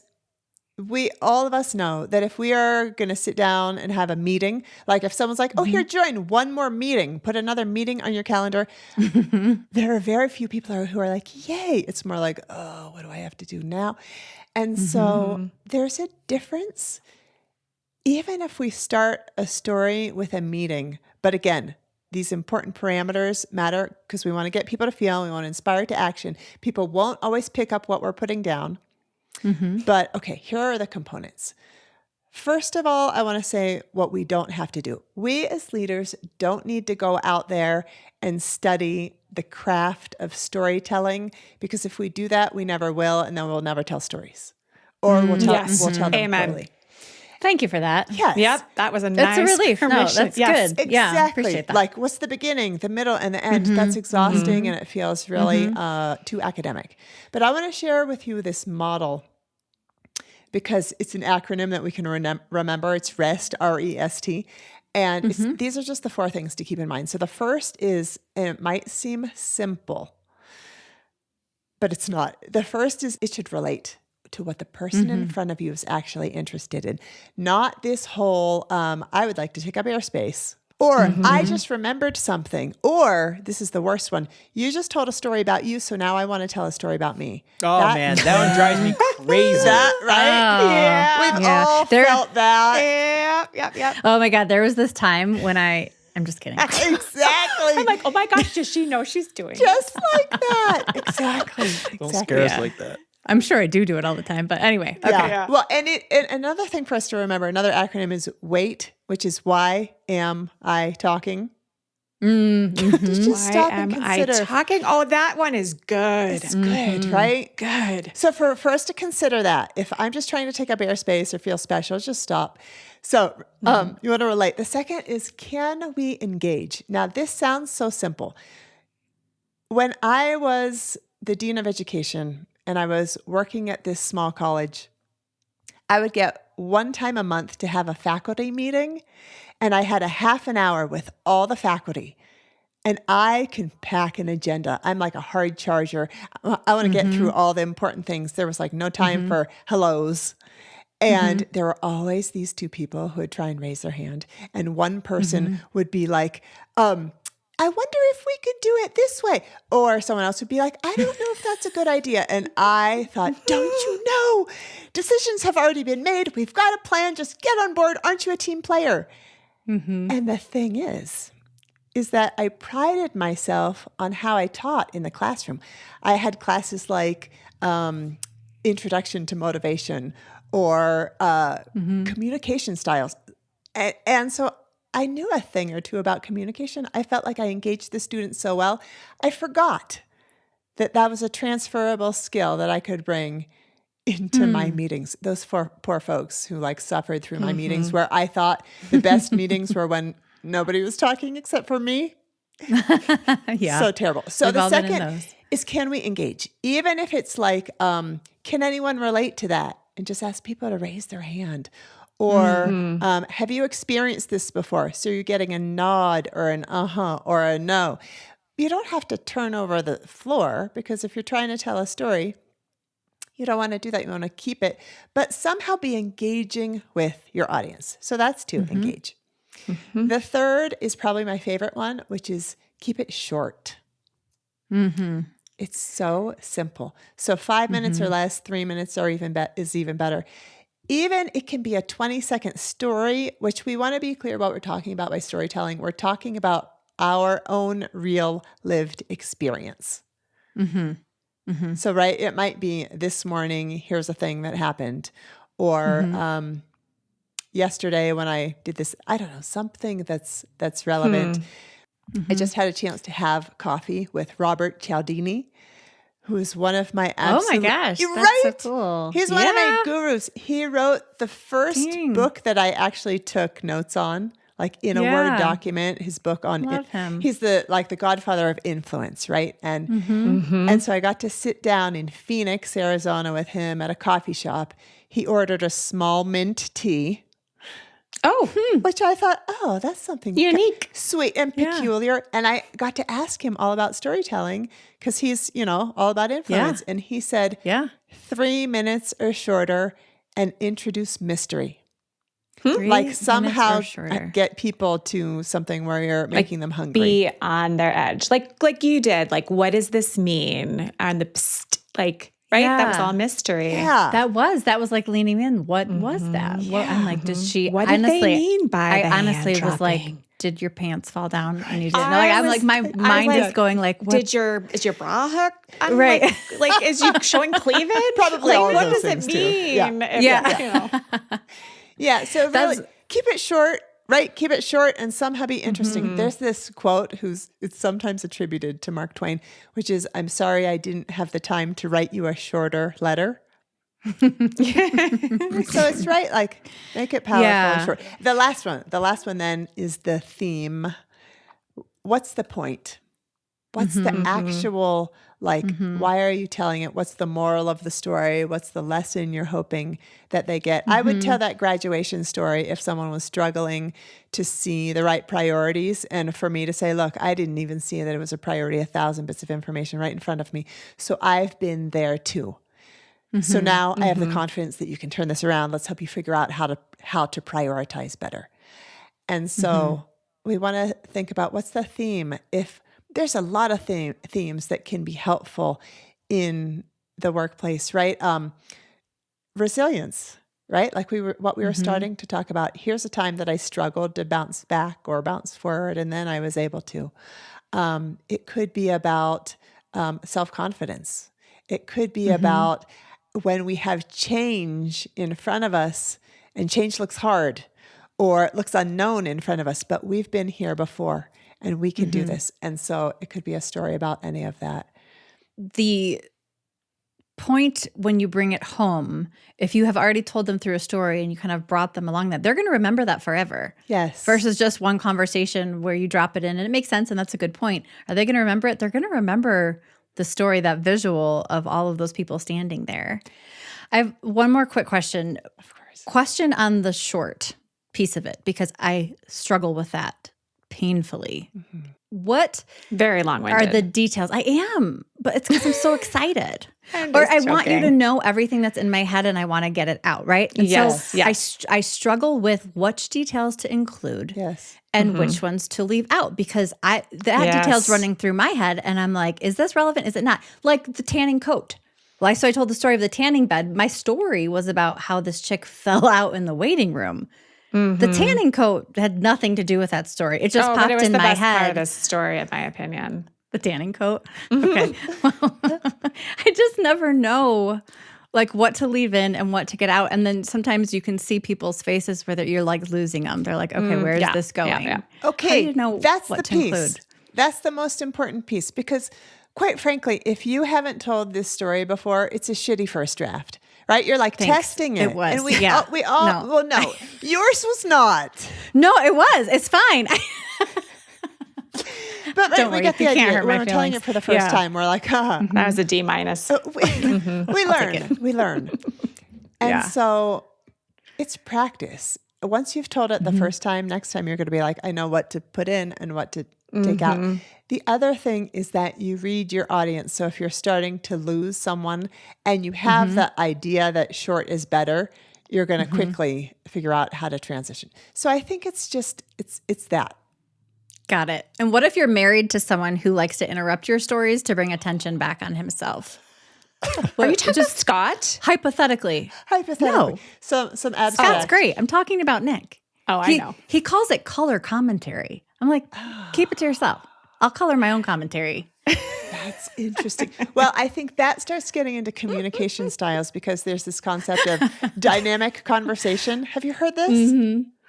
Speaker 4: all of us know that if we are going to sit down and have a meeting, like if someone's like, oh, here, join one more meeting, put another meeting on your calendar. There are very few people who are like, yay. It's more like, oh, what do I have to do now? And so there's a difference. Even if we start a story with a meeting, but again, these important parameters matter because we want to get people to feel, we want to inspire to action. People won't always pick up what we're putting down. But okay, here are the components. First of all, I want to say what we don't have to do. We as leaders don't need to go out there and study the craft of storytelling, because if we do that, we never will, and then we'll never tell stories. Or we'll tell them poorly.
Speaker 2: Thank you for that.
Speaker 4: Yes.
Speaker 1: Yep. That was a
Speaker 2: That's
Speaker 1: nice
Speaker 2: a relief. No,
Speaker 1: permission.
Speaker 2: that's
Speaker 1: Yes.
Speaker 2: good. Yeah,
Speaker 4: Exactly.
Speaker 2: appreciate that.
Speaker 4: Like, what's the beginning, the middle, and the end? That's exhausting, and it feels really too academic. But I want to share with you this model because it's an acronym that we can remember. It's REST, R-E-S-T. And these are just the 4 things to keep in mind. So the first is, and it might seem simple, but it's not. The first is it should relate to what the person in front of you is actually interested in. Not this whole, I would like to take up airspace. Or I just remembered something. Or this is the worst one. You just told a story about you, so now I want to tell a story about me.
Speaker 3: Oh, man, that one drives me crazy.
Speaker 4: That, right?
Speaker 1: Yeah.
Speaker 4: We've all felt that.
Speaker 1: Yep.
Speaker 2: Oh my God, there was this time when I'm just kidding.
Speaker 4: Exactly.
Speaker 1: I'm like, oh my gosh, does she know she's doing it?
Speaker 4: Just like that. Exactly.
Speaker 3: Don't scare us like that.
Speaker 2: I'm sure I do it all the time, but anyway. Okay.
Speaker 4: Yeah. Well, and another thing for us to remember, another acronym is WAIT, which is why am I talking? Just
Speaker 1: Why
Speaker 4: stop and
Speaker 1: am I
Speaker 4: consider.
Speaker 1: talking? Oh, that one is good.
Speaker 4: It's good, right?
Speaker 1: Good.
Speaker 4: So for us to consider that, if I'm just trying to take up airspace or feel special, just stop. So you want to relate. The second is, can we engage? Now, this sounds so simple. When I was the Dean of Education and I was working at this small college, I would get one time a month to have a faculty meeting, and I had a half an hour with all the faculty. And I can pack an agenda. I'm like a hard charger. I want to get through all the important things. There was like no time for hellos. And there were always these two people who would try and raise their hand. And one person would be like, I wonder if we could do it this way. Or someone else would be like, I don't know if that's a good idea. And I thought, don't you know? Decisions have already been made. We've got a plan. Just get on board. Aren't you a team player? And the thing is that I prided myself on how I taught in the classroom. I had classes like Introduction to Motivation or communication styles. And so I knew a thing or two about communication. I felt like I engaged the students so well. I forgot that that was a transferable skill that I could bring into my meetings. Those poor folks who like suffered through my meetings, where I thought the best meetings were when nobody was talking except for me.
Speaker 2: Yeah.
Speaker 4: So terrible. So
Speaker 2: We've
Speaker 4: the
Speaker 2: all been in
Speaker 4: second
Speaker 2: those.
Speaker 4: is, can we engage? Even if it's like, can anyone relate to that? And just ask people to raise their hand. Or have you experienced this before? So you're getting a nod or an uh-huh or a no. You don't have to turn over the floor, because if you're trying to tell a story, you don't want to do that. You want to keep it, but somehow be engaging with your audience. So that's to engage. The third is probably my favorite one, which is keep it short. It's so simple. So 5 minutes or less, 3 minutes or is even better. Even it can be a 20-second story, which we want to be clear about what we're talking about by storytelling. We're talking about our own real lived experience. So, right, it might be this morning, here's a thing that happened. Or yesterday when I did this, I don't know, something that's relevant. I just had a chance to have coffee with Robert Cialdini, who is one of my absolute...
Speaker 2: Oh my gosh,
Speaker 4: You're
Speaker 2: that's
Speaker 4: right.
Speaker 2: so cool.
Speaker 4: He's one of my gurus. He wrote the first book that I actually took notes on, like in a Word document. His book on
Speaker 2: Love him.
Speaker 4: He's the godfather of influence, right? And and so I got to sit down in Phoenix, Arizona, with him at a coffee shop. He ordered a small mint tea. Which I thought, that's something
Speaker 1: Unique.
Speaker 4: Sweet and peculiar. And I got to ask him all about storytelling, because he's, all about influence. And he said, 3 minutes or shorter, and introduce mystery. Like somehow get people to something where you're making them hungry.
Speaker 1: Be on their edge. Like you did. Like, what does this mean? And the psst, like, right? That was all mystery.
Speaker 4: Yeah.
Speaker 2: That was like leaning in. What was that? What, I'm like, does she?
Speaker 1: What did
Speaker 2: honestly,
Speaker 1: they mean by
Speaker 2: I
Speaker 1: the
Speaker 2: honestly
Speaker 1: hand
Speaker 2: was like,
Speaker 1: dropping?
Speaker 2: did your pants fall down and you didn't know? Like, I'm like, my mind is going like, what?
Speaker 1: Is your bra hook? I'm
Speaker 2: Right.
Speaker 1: Like, is you showing cleavage?
Speaker 4: Probably
Speaker 1: like,
Speaker 4: all of
Speaker 1: what
Speaker 4: those
Speaker 1: does it
Speaker 4: things, too.
Speaker 1: mean?
Speaker 2: Yeah.
Speaker 4: Yeah, so really keep it short, right? Keep it short and somehow be interesting. There's this quote it's sometimes attributed to Mark Twain, which is, I'm sorry I didn't have the time to write you a shorter letter. So it's right, like make it powerful and short. The last one then is the theme. What's the point? What's the actual, why are you telling it? What's the moral of the story? What's the lesson you're hoping that they get? I would tell that graduation story if someone was struggling to see the right priorities, and for me to say, look, I didn't even see that it was a priority, 1,000 bits of information right in front of me. So I've been there too. So now I have the confidence that you can turn this around. Let's help you figure out how to prioritize better. And so we want to think about, what's the theme? If there's a lot of themes that can be helpful in the workplace, right? Resilience, right? Like we were starting to talk about. Here's a time that I struggled to bounce back or bounce forward, and then I was able to. It could be about self-confidence. It could be about when we have change in front of us, and change looks hard or it looks unknown in front of us, but we've been here before. And we can do this. And so it could be a story about any of that.
Speaker 2: The point when you bring it home, if you have already told them through a story and you kind of brought them along that, they're going to remember that forever.
Speaker 4: Yes.
Speaker 2: Versus just one conversation where you drop it in. And it makes sense, and that's a good point. Are they going to remember it? They're going to remember the story, that visual of all of those people standing there. I have one more quick question.
Speaker 4: Of course.
Speaker 2: Question on the short piece of it, because I struggle with that painfully. what
Speaker 1: Very
Speaker 2: are
Speaker 1: long-winded.
Speaker 2: the details? I am, but it's because I'm so excited.
Speaker 1: I'm
Speaker 2: Or
Speaker 1: just
Speaker 2: I want you to
Speaker 1: joking.
Speaker 2: know everything that's in my head and I want to get it out, right? And
Speaker 1: Yes,
Speaker 2: so
Speaker 1: yes.
Speaker 2: I struggle with which details to include
Speaker 4: Yes.
Speaker 2: and which ones to leave out because that detail's
Speaker 1: Yes.
Speaker 2: running through my head and I'm like, is this relevant? Is it not? Like the tanning coat. Well, so I told the story of the tanning bed. My story was about how this chick fell out in the waiting room. The tanning coat had nothing to do with that story. It just
Speaker 1: but
Speaker 2: popped
Speaker 1: it was
Speaker 2: in
Speaker 1: the
Speaker 2: my
Speaker 1: best part of
Speaker 2: head.
Speaker 1: this story, in my opinion.
Speaker 2: The tanning coat. Okay. Well, I just never know like what to leave in and what to get out. And then sometimes you can see people's faces where you're like losing them. They're like, okay, where is
Speaker 1: yeah,
Speaker 2: this going?
Speaker 1: yeah.
Speaker 4: Okay,
Speaker 2: How do you know
Speaker 4: that's
Speaker 2: what
Speaker 4: the
Speaker 2: to
Speaker 4: piece.
Speaker 2: include?
Speaker 4: That's the most important piece because, quite frankly, if you haven't told this story before, it's a shitty first draft, right? You're like
Speaker 2: Thanks.
Speaker 4: testing it.
Speaker 2: It was.
Speaker 4: And we
Speaker 2: Yeah.
Speaker 4: all
Speaker 2: No.
Speaker 4: well, no, yours was not.
Speaker 2: No, it was. It's fine.
Speaker 4: But
Speaker 2: Don't
Speaker 4: we
Speaker 2: worry,
Speaker 4: get the
Speaker 2: you can't
Speaker 4: idea.
Speaker 2: hurt
Speaker 4: When
Speaker 2: my
Speaker 4: we're telling
Speaker 2: feelings.
Speaker 4: it for the first
Speaker 2: Yeah.
Speaker 4: time, we're like,
Speaker 1: That was a D-.
Speaker 4: we learn. We learn. And
Speaker 1: Yeah.
Speaker 4: so it's practice. Once you've told it the first time, next time you're going to be like, I know what to put in and what to take out. The other thing is that you read your audience. So if you're starting to lose someone and you have that idea that short is better, you're going to quickly figure out how to transition. So I think it's just, it's that.
Speaker 2: Got it. And what if you're married to someone who likes to interrupt your stories to bring attention back on himself?
Speaker 1: Are you talking about Scott?
Speaker 2: Hypothetically.
Speaker 4: Hypothetically.
Speaker 2: No.
Speaker 4: Some abstract.
Speaker 2: Scott's great. I'm talking about Nick.
Speaker 1: Oh, I know.
Speaker 2: He calls it color commentary. I'm like, keep it to yourself. I'll color my own commentary.
Speaker 4: That's interesting. Well, I think that starts getting into communication styles because there's this concept of dynamic conversation. Have you heard this?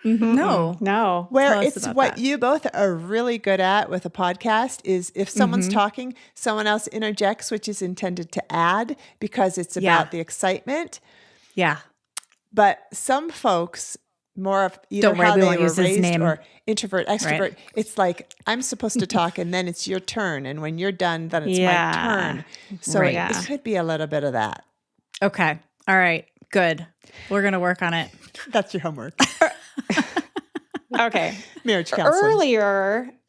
Speaker 2: No.
Speaker 1: No.
Speaker 4: Where
Speaker 2: Tell us
Speaker 4: it's
Speaker 2: about
Speaker 4: what
Speaker 2: that.
Speaker 4: you both are really good at with a podcast is if someone's talking, someone else interjects, which is intended to add because it's
Speaker 2: Yeah.
Speaker 4: about the excitement.
Speaker 2: Yeah.
Speaker 4: But some folks, more of either
Speaker 2: Don't worry,
Speaker 4: how
Speaker 2: we
Speaker 4: they
Speaker 2: won't
Speaker 4: were
Speaker 2: use his
Speaker 4: raised
Speaker 2: name.
Speaker 4: or introvert, extrovert,
Speaker 2: Right.
Speaker 4: it's like I'm supposed to talk and then it's your turn. And when you're done, then it's
Speaker 1: Yeah.
Speaker 4: my turn. So
Speaker 2: Right.
Speaker 4: it could be a little bit of that.
Speaker 2: Okay. All right. Good. We're going to work on it.
Speaker 4: That's your homework.
Speaker 1: Okay.
Speaker 4: Marriage counseling.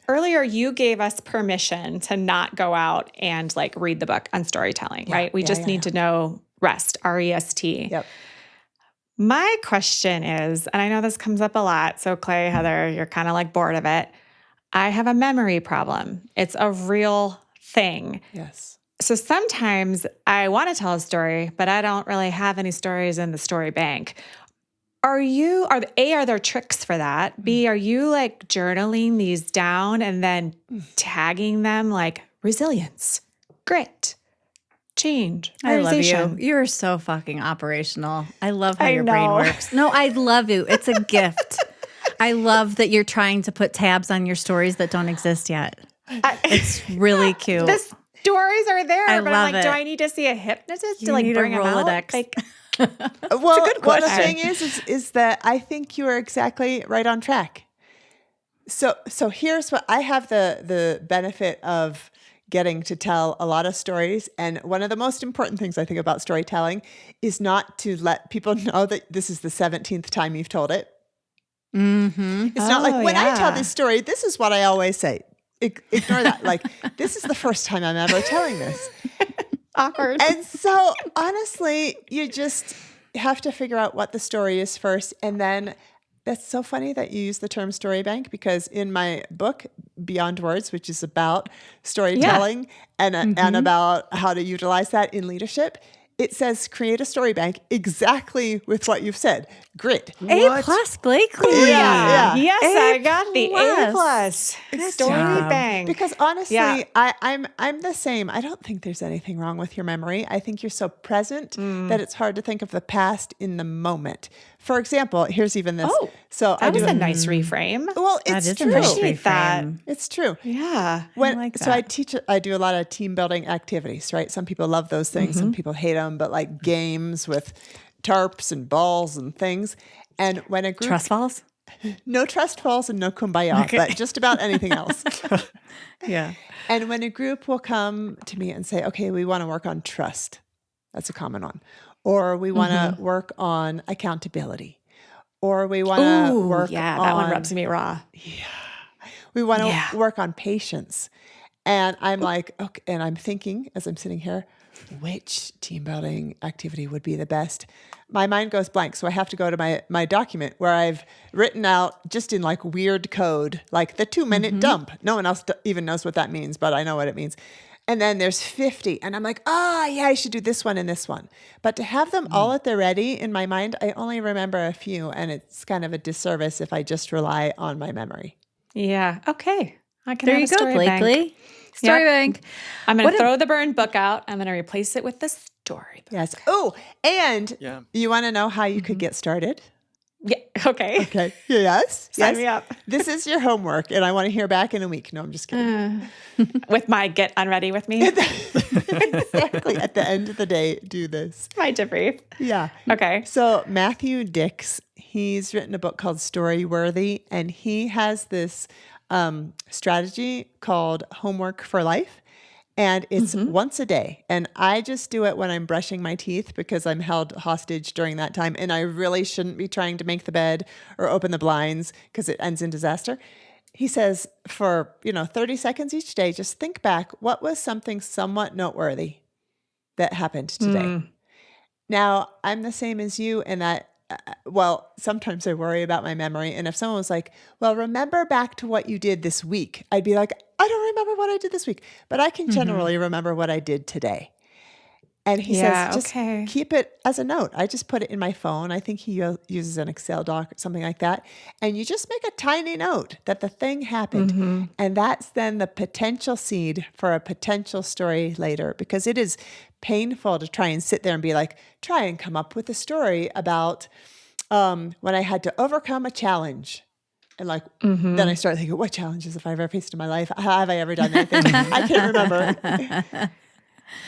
Speaker 1: Earlier, you gave us permission to not go out and like read the book on storytelling, right? We just need to know REST, R-E-S-T.
Speaker 4: Yep.
Speaker 1: My question is, and I know this comes up a lot, so Clay, Heather, you're kind of like bored of it. I have a memory problem. It's a real thing.
Speaker 4: Yes.
Speaker 1: So sometimes I want to tell a story, but I don't really have any stories in the story bank. Are there tricks for that? B, are you like journaling these down and then tagging them like resilience, grit, change,
Speaker 2: I love you.
Speaker 1: prioritization?
Speaker 2: You're so fucking operational. I love how
Speaker 1: I
Speaker 2: your brain
Speaker 1: know.
Speaker 2: works. No, I love you. It's a gift. I love that you're trying to put tabs on your stories that don't exist yet. It's really cute.
Speaker 1: The stories are there,
Speaker 2: I
Speaker 1: but
Speaker 2: love
Speaker 1: I'm like,
Speaker 2: it.
Speaker 1: do I need to see a hypnotist
Speaker 2: You
Speaker 1: to like
Speaker 2: need a
Speaker 1: bring them out?
Speaker 2: Rolodex.
Speaker 1: Like,
Speaker 4: Well,
Speaker 1: good
Speaker 4: well, the
Speaker 1: question.
Speaker 4: thing is that I think you are exactly right on track. So here's what I have the benefit of getting to tell a lot of stories. And one of the most important things I think about storytelling is not to let people know that this is the 17th time you've told it.
Speaker 2: Mm-hmm.
Speaker 4: It's not like when I tell
Speaker 1: yeah.
Speaker 4: this story, this is what I always say. Ignore that. Like, this is the first time I'm ever telling this.
Speaker 1: awkward.
Speaker 4: And so honestly, you just have to figure out what the story is first. And then that's so funny that you use the term story bank because in my book, Beyond Words, which is about storytelling and about how to utilize that in leadership, it says create a story bank exactly with what you've said. Grit.
Speaker 2: A plus, Blakely.
Speaker 4: Yeah.
Speaker 1: Yes,
Speaker 2: A
Speaker 1: I got the A plus. Story
Speaker 2: job.
Speaker 1: bank.
Speaker 4: Because honestly,
Speaker 1: Yeah.
Speaker 4: I'm the same. I don't think there's anything wrong with your memory. I think you're so present that it's hard to think of the past in the moment. For example, here's even this.
Speaker 1: Oh,
Speaker 4: so I
Speaker 1: that was
Speaker 4: do
Speaker 1: a nice reframe.
Speaker 4: well,
Speaker 2: That
Speaker 4: it's
Speaker 2: is a
Speaker 4: true.
Speaker 2: nice
Speaker 1: Appreciate that.
Speaker 2: reframe.
Speaker 4: It's true.
Speaker 1: Yeah.
Speaker 2: like
Speaker 4: So I
Speaker 2: that.
Speaker 4: I do a lot of team building activities, right? Some people love those things, some people hate them, but like games with tarps and balls and things. And when a group,
Speaker 2: Trust falls?
Speaker 4: no trust falls and no kumbaya, but just about anything else.
Speaker 2: Yeah.
Speaker 4: And when a group will come to me and say, okay, we want to work on trust. That's a common one. Or we want to work on accountability. Or we want to work
Speaker 1: yeah,
Speaker 4: on...
Speaker 1: that one rubs me raw.
Speaker 4: We want to work on patience. And I'm like, okay, and I'm thinking as I'm sitting here, which team building activity would be the best? My mind goes blank. So I have to go to my document where I've written out just in like weird code, like the 2-minute dump. No one else even knows what that means, but I know what it means. And then there's 50. And I'm like, yeah, I should do this one and this one. But to have them all at the ready in my mind, I only remember a few. And it's kind of a disservice if I just rely on my memory.
Speaker 1: Yeah. Okay. I can
Speaker 2: There
Speaker 1: have
Speaker 2: you
Speaker 1: a
Speaker 2: go,
Speaker 1: story
Speaker 2: Blakely.
Speaker 1: bank.
Speaker 2: Story
Speaker 1: Yep.
Speaker 2: bank.
Speaker 1: I'm going to throw the burn book out. I'm going to replace it with the story book.
Speaker 4: Yes. Oh, and you want to know how you could get started?
Speaker 1: Yeah. Okay.
Speaker 4: Okay. Yes.
Speaker 1: Sign me up.
Speaker 4: This is your homework, and I want to hear back in a week. No, I'm just kidding.
Speaker 1: With my get unready with me.
Speaker 4: Exactly. At the end of the day, do this.
Speaker 1: My debrief.
Speaker 4: Yeah.
Speaker 1: Okay.
Speaker 4: So Matthew Dix, he's written a book called Storyworthy, and he has this strategy called Homework for Life. And it's once a day. And I just do it when I'm brushing my teeth because I'm held hostage during that time. And I really shouldn't be trying to make the bed or open the blinds because it ends in disaster. He says for, 30 seconds each day, just think back, what was something somewhat noteworthy that happened today? Now, I'm the same as you in that, sometimes I worry about my memory. And if someone was like, well, remember back to what you did this week, I'd be like, I don't remember what I did this week, but I can generally remember what I did today. And he says, just keep it as a note. I just put it in my phone. I think he uses an Excel doc or something like that. And you just make a tiny note that the thing happened. And that's then the potential seed for a potential story later, because it is painful to try and sit there and be like, try and come up with a story about when I had to overcome a challenge. And then I start thinking, what challenges have I ever faced in my life? Have I ever done anything? I can't remember.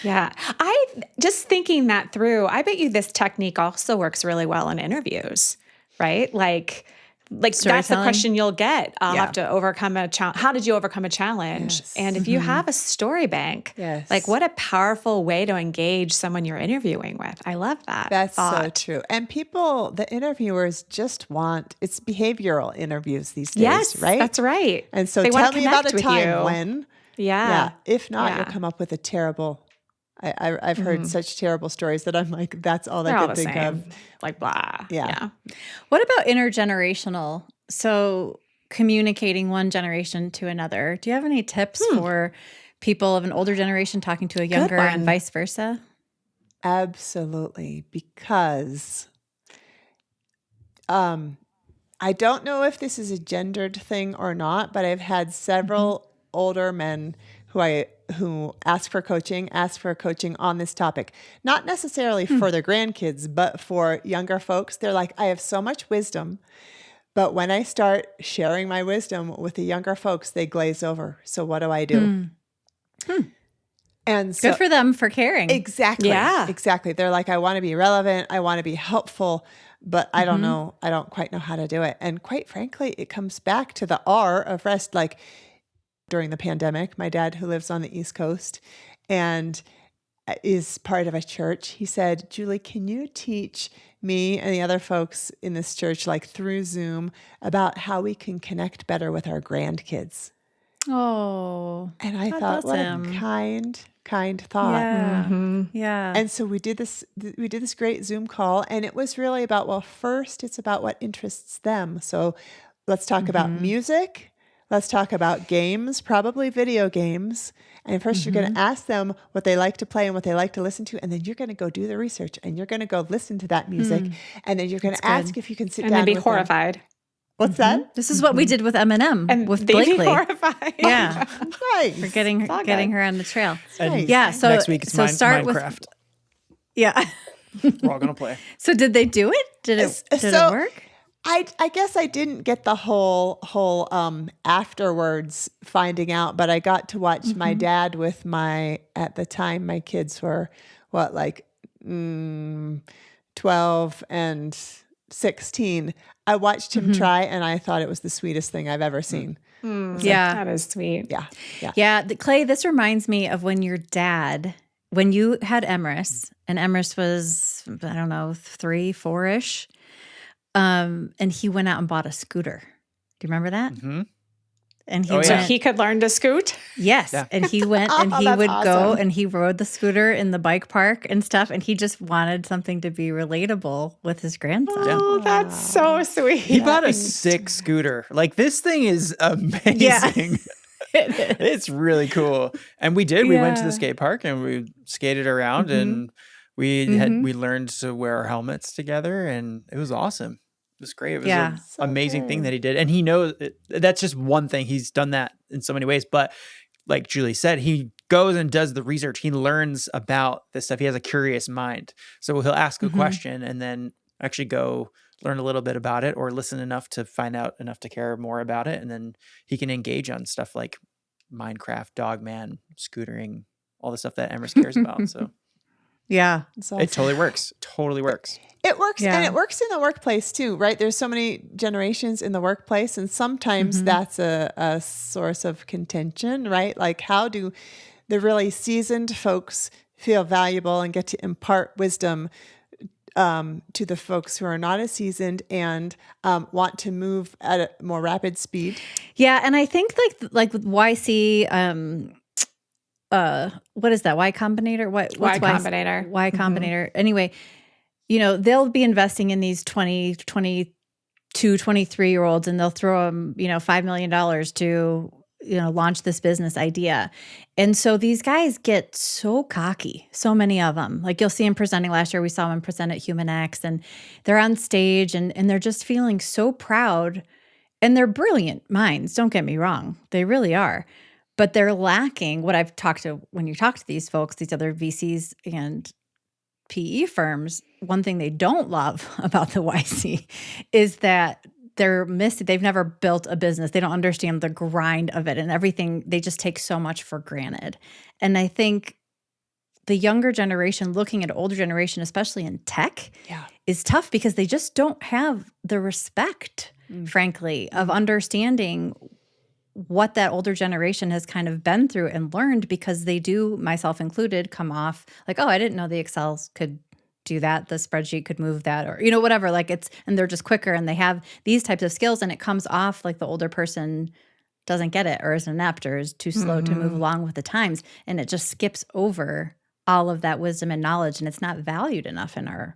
Speaker 1: Yeah. I just thinking that through, I bet you this technique also works really well in interviews, right? Like that's the question you'll get. I'll have to overcome a challenge. How did you overcome a challenge?
Speaker 4: Yes.
Speaker 1: And if you have a story bank, like what a powerful way to engage someone you're interviewing with. I love that.
Speaker 4: That's
Speaker 1: thought.
Speaker 4: so true. And the interviewers just it's behavioral interviews these days,
Speaker 1: Yes,
Speaker 4: right?
Speaker 1: that's right.
Speaker 4: And so
Speaker 1: They
Speaker 4: tell
Speaker 1: wanna
Speaker 4: me about
Speaker 1: connect
Speaker 4: a
Speaker 1: with
Speaker 4: time
Speaker 1: you.
Speaker 4: when.
Speaker 1: Yeah.
Speaker 4: If not, you'll come up with a terrible. I've heard such terrible stories that I'm like, that's all
Speaker 1: They're
Speaker 4: I
Speaker 1: all
Speaker 4: can
Speaker 1: the
Speaker 4: think
Speaker 1: same.
Speaker 4: of.
Speaker 1: Like blah.
Speaker 4: Yeah.
Speaker 2: What about intergenerational? So communicating one generation to another. Do you have any tips for people of an older generation talking to a younger and vice versa?
Speaker 4: Absolutely. Because I don't know if this is a gendered thing or not, but I've had several older men who ask for coaching on this topic. Not necessarily for their grandkids, but for younger folks. They're like, I have so much wisdom, but when I start sharing my wisdom with the younger folks, they glaze over. So what do I do? And so,
Speaker 2: good for them for caring.
Speaker 4: Exactly.
Speaker 1: Yeah.
Speaker 4: Exactly. They're like, I want to be relevant. I want to be helpful, but I don't know. I don't quite know how to do it. And quite frankly, it comes back to the R of rest. Like during the pandemic, my dad, who lives on the East Coast and is part of a church, he said, Julie, can you teach me and the other folks in this church, like through Zoom, about how we can connect better with our grandkids?
Speaker 2: Oh.
Speaker 4: And I
Speaker 2: God
Speaker 4: thought,
Speaker 2: bless
Speaker 4: what
Speaker 2: him.
Speaker 4: a kind thought.
Speaker 2: Yeah. Yeah.
Speaker 4: And so we did this great Zoom call, and it was really about, well, first it's about what interests them. So let's talk about music. Let's talk about games, probably video games. And first you're going to ask them what they like to play and what they like to listen to. And then you're going to go do the research and you're going to go listen to that music. And then you're going to ask if you can sit down
Speaker 1: And then be
Speaker 4: with
Speaker 1: horrified.
Speaker 4: them. What's that?
Speaker 2: This is what we did with Eminem
Speaker 1: And
Speaker 2: with
Speaker 1: they'd be
Speaker 2: Blakely.
Speaker 1: horrified.
Speaker 2: Yeah.
Speaker 4: Right.
Speaker 2: For getting her on the trail.
Speaker 3: And
Speaker 2: Yeah. So
Speaker 3: next week it's
Speaker 2: start
Speaker 3: Minecraft.
Speaker 2: Yeah.
Speaker 3: We're all gonna play.
Speaker 2: So did they do it? Did it work?
Speaker 4: I guess I didn't get the whole afterwards finding out, but I got to watch my dad with at the time my kids were 12 and 16. I watched him try, and I thought it was the sweetest thing I've ever seen.
Speaker 2: Yeah.
Speaker 1: That is sweet.
Speaker 4: Yeah.
Speaker 2: Yeah. Clay, this reminds me of when your dad, when you had Emrys, and Emrys was, I don't know, 3, 4-ish, and he went out and bought a scooter. Do you remember that? And he
Speaker 3: Oh,
Speaker 2: went,
Speaker 3: yeah.
Speaker 1: So he could learn to scoot?
Speaker 2: yes.
Speaker 3: Yeah.
Speaker 2: And he went and he
Speaker 4: That's
Speaker 2: would go
Speaker 4: awesome.
Speaker 2: and he rode the scooter in the bike park and stuff. And he just wanted something to be relatable with his grandson.
Speaker 1: Oh, that's so sweet.
Speaker 3: He bought a sick scooter. Like, this thing is amazing. It's really cool. And we did. We went to the skate park and we skated around and we learned to wear our helmets together, and it was awesome. It was great. It was an amazing thing that he did. And he knows that's just one thing. He's done that in so many ways. But like Julie said, he goes and does the research. He learns about this stuff. He has a curious mind. So he'll ask a question and then actually go learn a little bit about it, or listen enough to find out enough to care more about it. And then he can engage on stuff like Minecraft, Dogman, scootering, all the stuff that Emrys cares about. So
Speaker 2: Yeah.
Speaker 3: it totally works. Totally works.
Speaker 4: It works, and it works in the workplace too, right? There's so many generations in the workplace, and sometimes that's a source of contention, right? Like, how do the really seasoned folks feel valuable and get to impart wisdom to the folks who are not as seasoned and want to move at a more rapid speed?
Speaker 2: Yeah. And I think like with YC, what is that? Y Combinator? What's
Speaker 1: Y Combinator.
Speaker 2: Y Combinator. Anyway, they'll be investing in these 20, 22, 23-year-olds, and they'll throw them, $5 million to, launch this business idea. And so these guys get so cocky, so many of them. Like, you'll see them presenting. Last year we saw them present at HumanX, and they're on stage and they're just feeling so proud. And they're brilliant minds, don't get me wrong. They really are. But they're lacking what I've talked to when you talk to these folks, these other VCs and PE firms. One thing they don't love about the YC is that they've never built a business. They don't understand the grind of it and everything. They just take so much for granted. And I think the younger generation looking at older generation, especially in tech, is tough because they just don't have the respect, frankly, of understanding what that older generation has kind of been through and learned, because they do, myself included, come off like, oh, I didn't know the Excels could do that. The spreadsheet could move that, or, whatever. Like, and they're just quicker and they have these types of skills, and it comes off like the older person doesn't get it, or is inept, or is too slow to move along with the times. And it just skips over all of that wisdom and knowledge. And it's not valued enough in our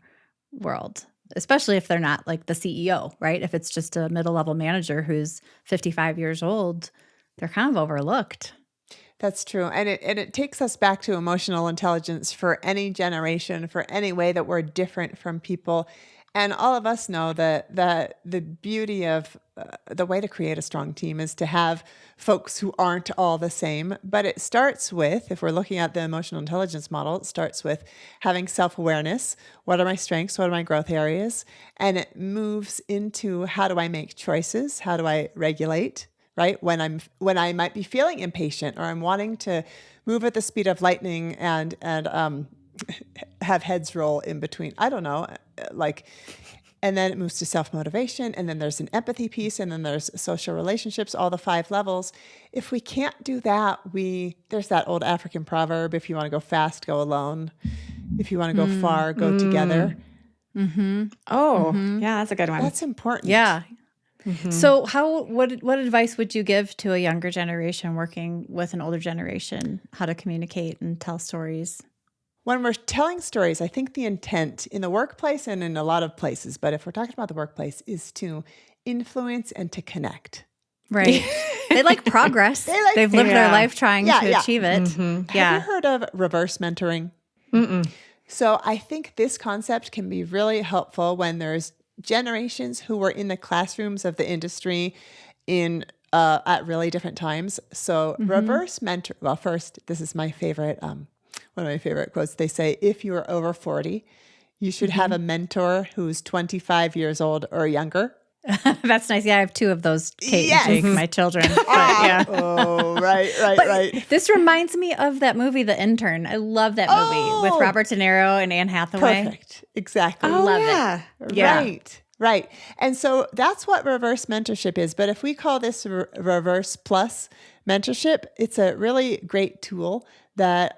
Speaker 2: world, especially if they're not like the CEO, right? If it's just a middle-level manager who's 55 years old, they're kind of overlooked.
Speaker 4: That's true. And it takes us back to emotional intelligence for any generation, for any way that we're different from people. And all of us know that the beauty of the way to create a strong team is to have folks who aren't all the same. But it starts with, if we're looking at the emotional intelligence model, it starts with having self-awareness. What are my strengths? What are my growth areas? And it moves into, how do I make choices? How do I regulate? Right? When I might be feeling impatient, or I'm wanting to move at the speed of lightning and have heads roll in between. I don't know, and then it moves to self-motivation, and then there's an empathy piece, and then there's social relationships, all the 5 levels. If we can't do that, there's that old African proverb, if you want to go fast, go alone. If you want to go far, go together.
Speaker 1: Oh, yeah, that's a good one.
Speaker 4: That's important.
Speaker 2: Yeah. So what advice would you give to a younger generation working with an older generation, how to communicate and tell stories?
Speaker 4: When we're telling stories, I think the intent in the workplace and in a lot of places, but if we're talking about the workplace, is to influence and to connect.
Speaker 2: Right. They like progress. They've lived their life trying to achieve it.
Speaker 4: Have you heard of reverse mentoring? So I think this concept can be really helpful when there's generations who were in the classrooms of the industry at really different times. So reverse mentor. Well, first, this is my favorite. One of my favorite quotes. They say, if you are over 40, you should have a mentor who's 25 years old or younger.
Speaker 2: That's nice. Yeah, I have 2 of those, Kate and Jake, my children. But, yeah.
Speaker 4: Oh, right.
Speaker 2: This reminds me of that movie, The Intern. I love that movie with Robert De Niro and Anne Hathaway.
Speaker 4: Perfect. Exactly.
Speaker 2: Love it. Yeah.
Speaker 4: Right. And so that's what reverse mentorship is. But if we call this reverse plus mentorship, it's a really great tool that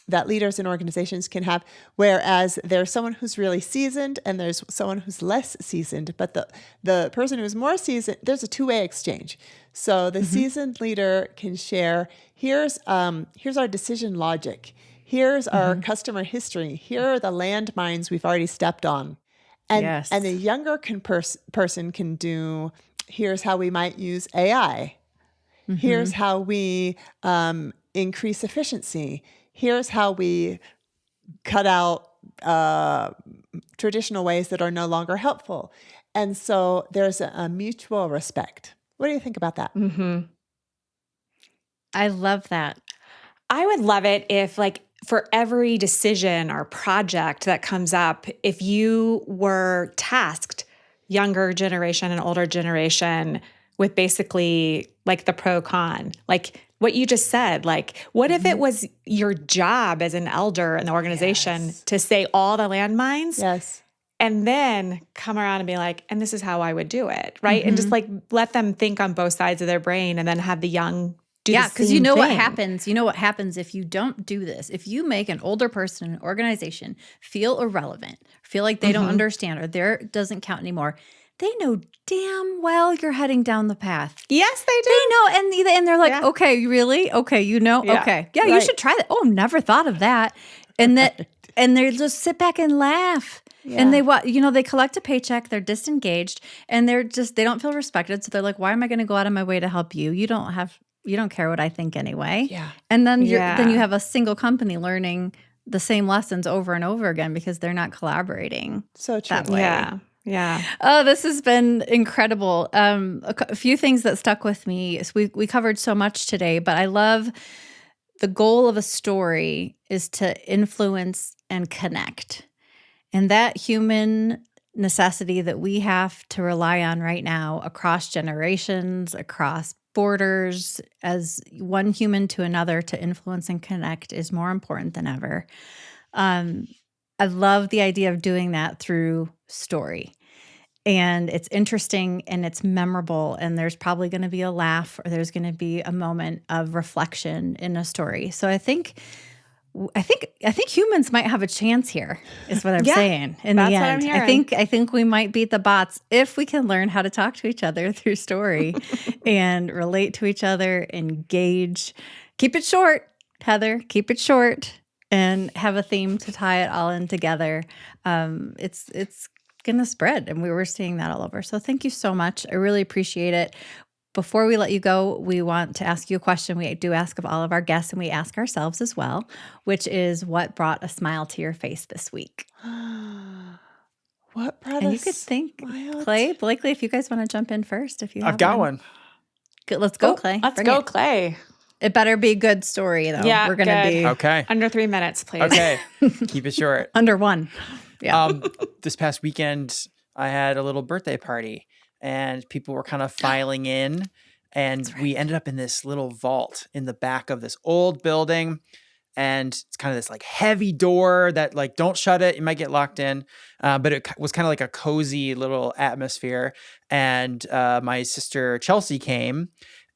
Speaker 4: that leaders in organizations can have, whereas there's someone who's really seasoned and there's someone who's less seasoned, but the person who's more seasoned, there's a two-way exchange. So the seasoned leader can share, here's our decision logic, here's our customer history, here are the landmines we've already stepped on. And a younger person can do, here's how we might use AI. Here's how we increase efficiency. Here's how we cut out traditional ways that are no longer helpful. And so there's a mutual respect. What do you think about that?
Speaker 2: I love that.
Speaker 1: I would love it if, like, for every decision or project that comes up, if you were tasked, younger generation and older generation, with basically like the pro con, like what you just said, like what if it was your job as an elder in the organization to say all the landmines?
Speaker 4: Yes.
Speaker 1: And then come around and be like, and this is how I would do it, right? And just like let them think on both sides of their brain and then have the young do the same
Speaker 2: because you know what
Speaker 1: thing.
Speaker 2: happens. You know what happens if you don't do this. If you make an older person in an organization feel irrelevant, feel like they don't understand or their doesn't count anymore, they know damn well you're heading down the path.
Speaker 1: Yes, they do.
Speaker 2: They know, and they're like, okay, really? Okay, you know?
Speaker 1: Yeah.
Speaker 2: Okay. Yeah, you should try that. Oh, never thought of that. And and they just sit back and laugh.
Speaker 4: Yeah.
Speaker 2: And they collect a paycheck, they're disengaged, and they don't feel respected. So they're like, why am I going to go out of my way to help you? You don't care what I think anyway.
Speaker 4: Yeah.
Speaker 2: And then you have a single company learning the same lessons over and over again because they're not collaborating.
Speaker 4: So true.
Speaker 2: That way.
Speaker 1: Yeah. Yeah.
Speaker 2: Oh, this has been incredible. A few things that stuck with me. So we covered so much today, but I love the goal of a story is to influence and connect. And that human necessity that we have to rely on right now across generations, across borders, as one human to another to influence and connect is more important than ever. I love the idea of doing that through story. And it's interesting and it's memorable, and there's probably going to be a laugh or there's going to be a moment of reflection in a story. So I think humans might have a chance here, is what I'm saying. In
Speaker 1: that's
Speaker 2: the
Speaker 1: what
Speaker 2: end,
Speaker 1: I'm hearing.
Speaker 2: I think we might beat the bots if we can learn how to talk to each other through story and relate to each other, engage. Keep it short, Heather. Keep it short, and have a theme to tie it all in together. It's going to spread, and we were seeing that all over. So thank you so much. I really appreciate it. Before we let you go, we want to ask you a question we do ask of all of our guests, and we ask ourselves as well, which is what brought a smile to your face this week?
Speaker 4: What brought
Speaker 2: And
Speaker 4: us
Speaker 2: you could think,
Speaker 4: smile
Speaker 2: Clay, Blakely, if you guys want to jump in first. If you have
Speaker 3: I've got one.
Speaker 2: Good, let's go, Clay.
Speaker 1: Let's
Speaker 2: Bring
Speaker 1: go,
Speaker 2: it.
Speaker 1: Clay.
Speaker 2: It better be a good story, though.
Speaker 1: Yeah,
Speaker 2: We're going to
Speaker 1: good.
Speaker 2: be
Speaker 3: Okay.
Speaker 1: Under 3 minutes, please.
Speaker 3: Okay. Keep it short.
Speaker 2: under one. Yeah.
Speaker 3: This past weekend, I had a little birthday party, and people were kind of filing in, and we ended up in this little vault in the back of this old building, and it's kind of this like heavy door that like don't shut it, you might get locked in, but it was kind of like a cozy little atmosphere. And my sister Chelsea came,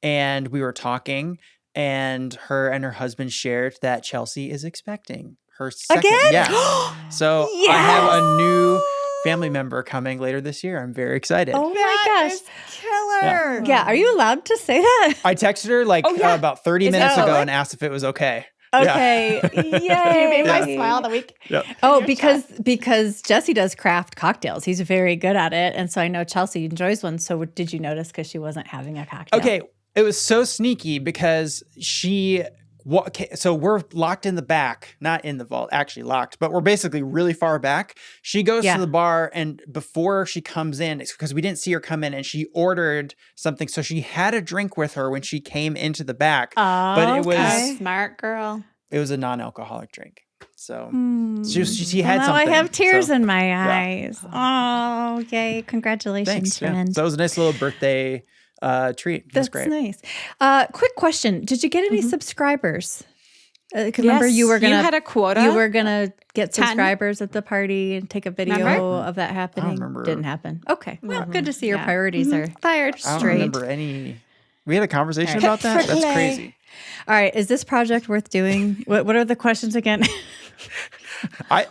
Speaker 3: and we were talking, and her and her husband shared that Chelsea is expecting her second.
Speaker 2: Again?
Speaker 3: Yeah. So I have a new family member coming later this year. I'm very excited.
Speaker 2: Oh my gosh.
Speaker 1: Killer.
Speaker 2: Yeah. Are you allowed to say that?
Speaker 3: I texted her like about 30 minutes
Speaker 1: that
Speaker 3: ago
Speaker 1: public?
Speaker 3: and asked if it was okay.
Speaker 2: Okay. Yay.
Speaker 1: You made my smile of the week.
Speaker 3: Yep.
Speaker 2: Oh, because Jesse does craft cocktails. He's very good at it. And so I know Chelsea enjoys one. So did you notice because she wasn't having a cocktail?
Speaker 3: Okay. It was so sneaky because so we're locked in the back, not in the vault, actually locked, but we're basically really far back. She goes to the bar, and before she comes in, it's because we didn't see her come in, and she ordered something. So she had a drink with her when she came into the back, but it was
Speaker 1: Smart girl.
Speaker 3: it was a non-alcoholic drink. So she
Speaker 2: Well,
Speaker 3: had
Speaker 2: now
Speaker 3: something.
Speaker 2: I have tears
Speaker 3: so,
Speaker 2: in my eyes. Oh, yay. Congratulations,
Speaker 3: Thanks. Yeah.
Speaker 2: friend.
Speaker 3: So it was a nice little birthday treat. It was
Speaker 2: That's
Speaker 3: great.
Speaker 2: nice. Quick question. Did you get any subscribers? Remember you were
Speaker 1: Yes, you
Speaker 2: gonna
Speaker 1: had a quota.
Speaker 2: You were gonna get
Speaker 1: 10?
Speaker 2: subscribers at the party and take a video
Speaker 1: Remember?
Speaker 2: of that happening.
Speaker 3: remember.
Speaker 2: Didn't happen. Okay. Well, good to see your
Speaker 1: Yeah.
Speaker 2: priorities are
Speaker 1: Fired.
Speaker 3: I don't
Speaker 2: straight.
Speaker 3: remember any We had a conversation
Speaker 2: All right.
Speaker 3: about that?
Speaker 1: For
Speaker 3: That's
Speaker 1: Clay.
Speaker 3: crazy.
Speaker 2: All right. Is this project worth doing? What are the questions again?
Speaker 3: I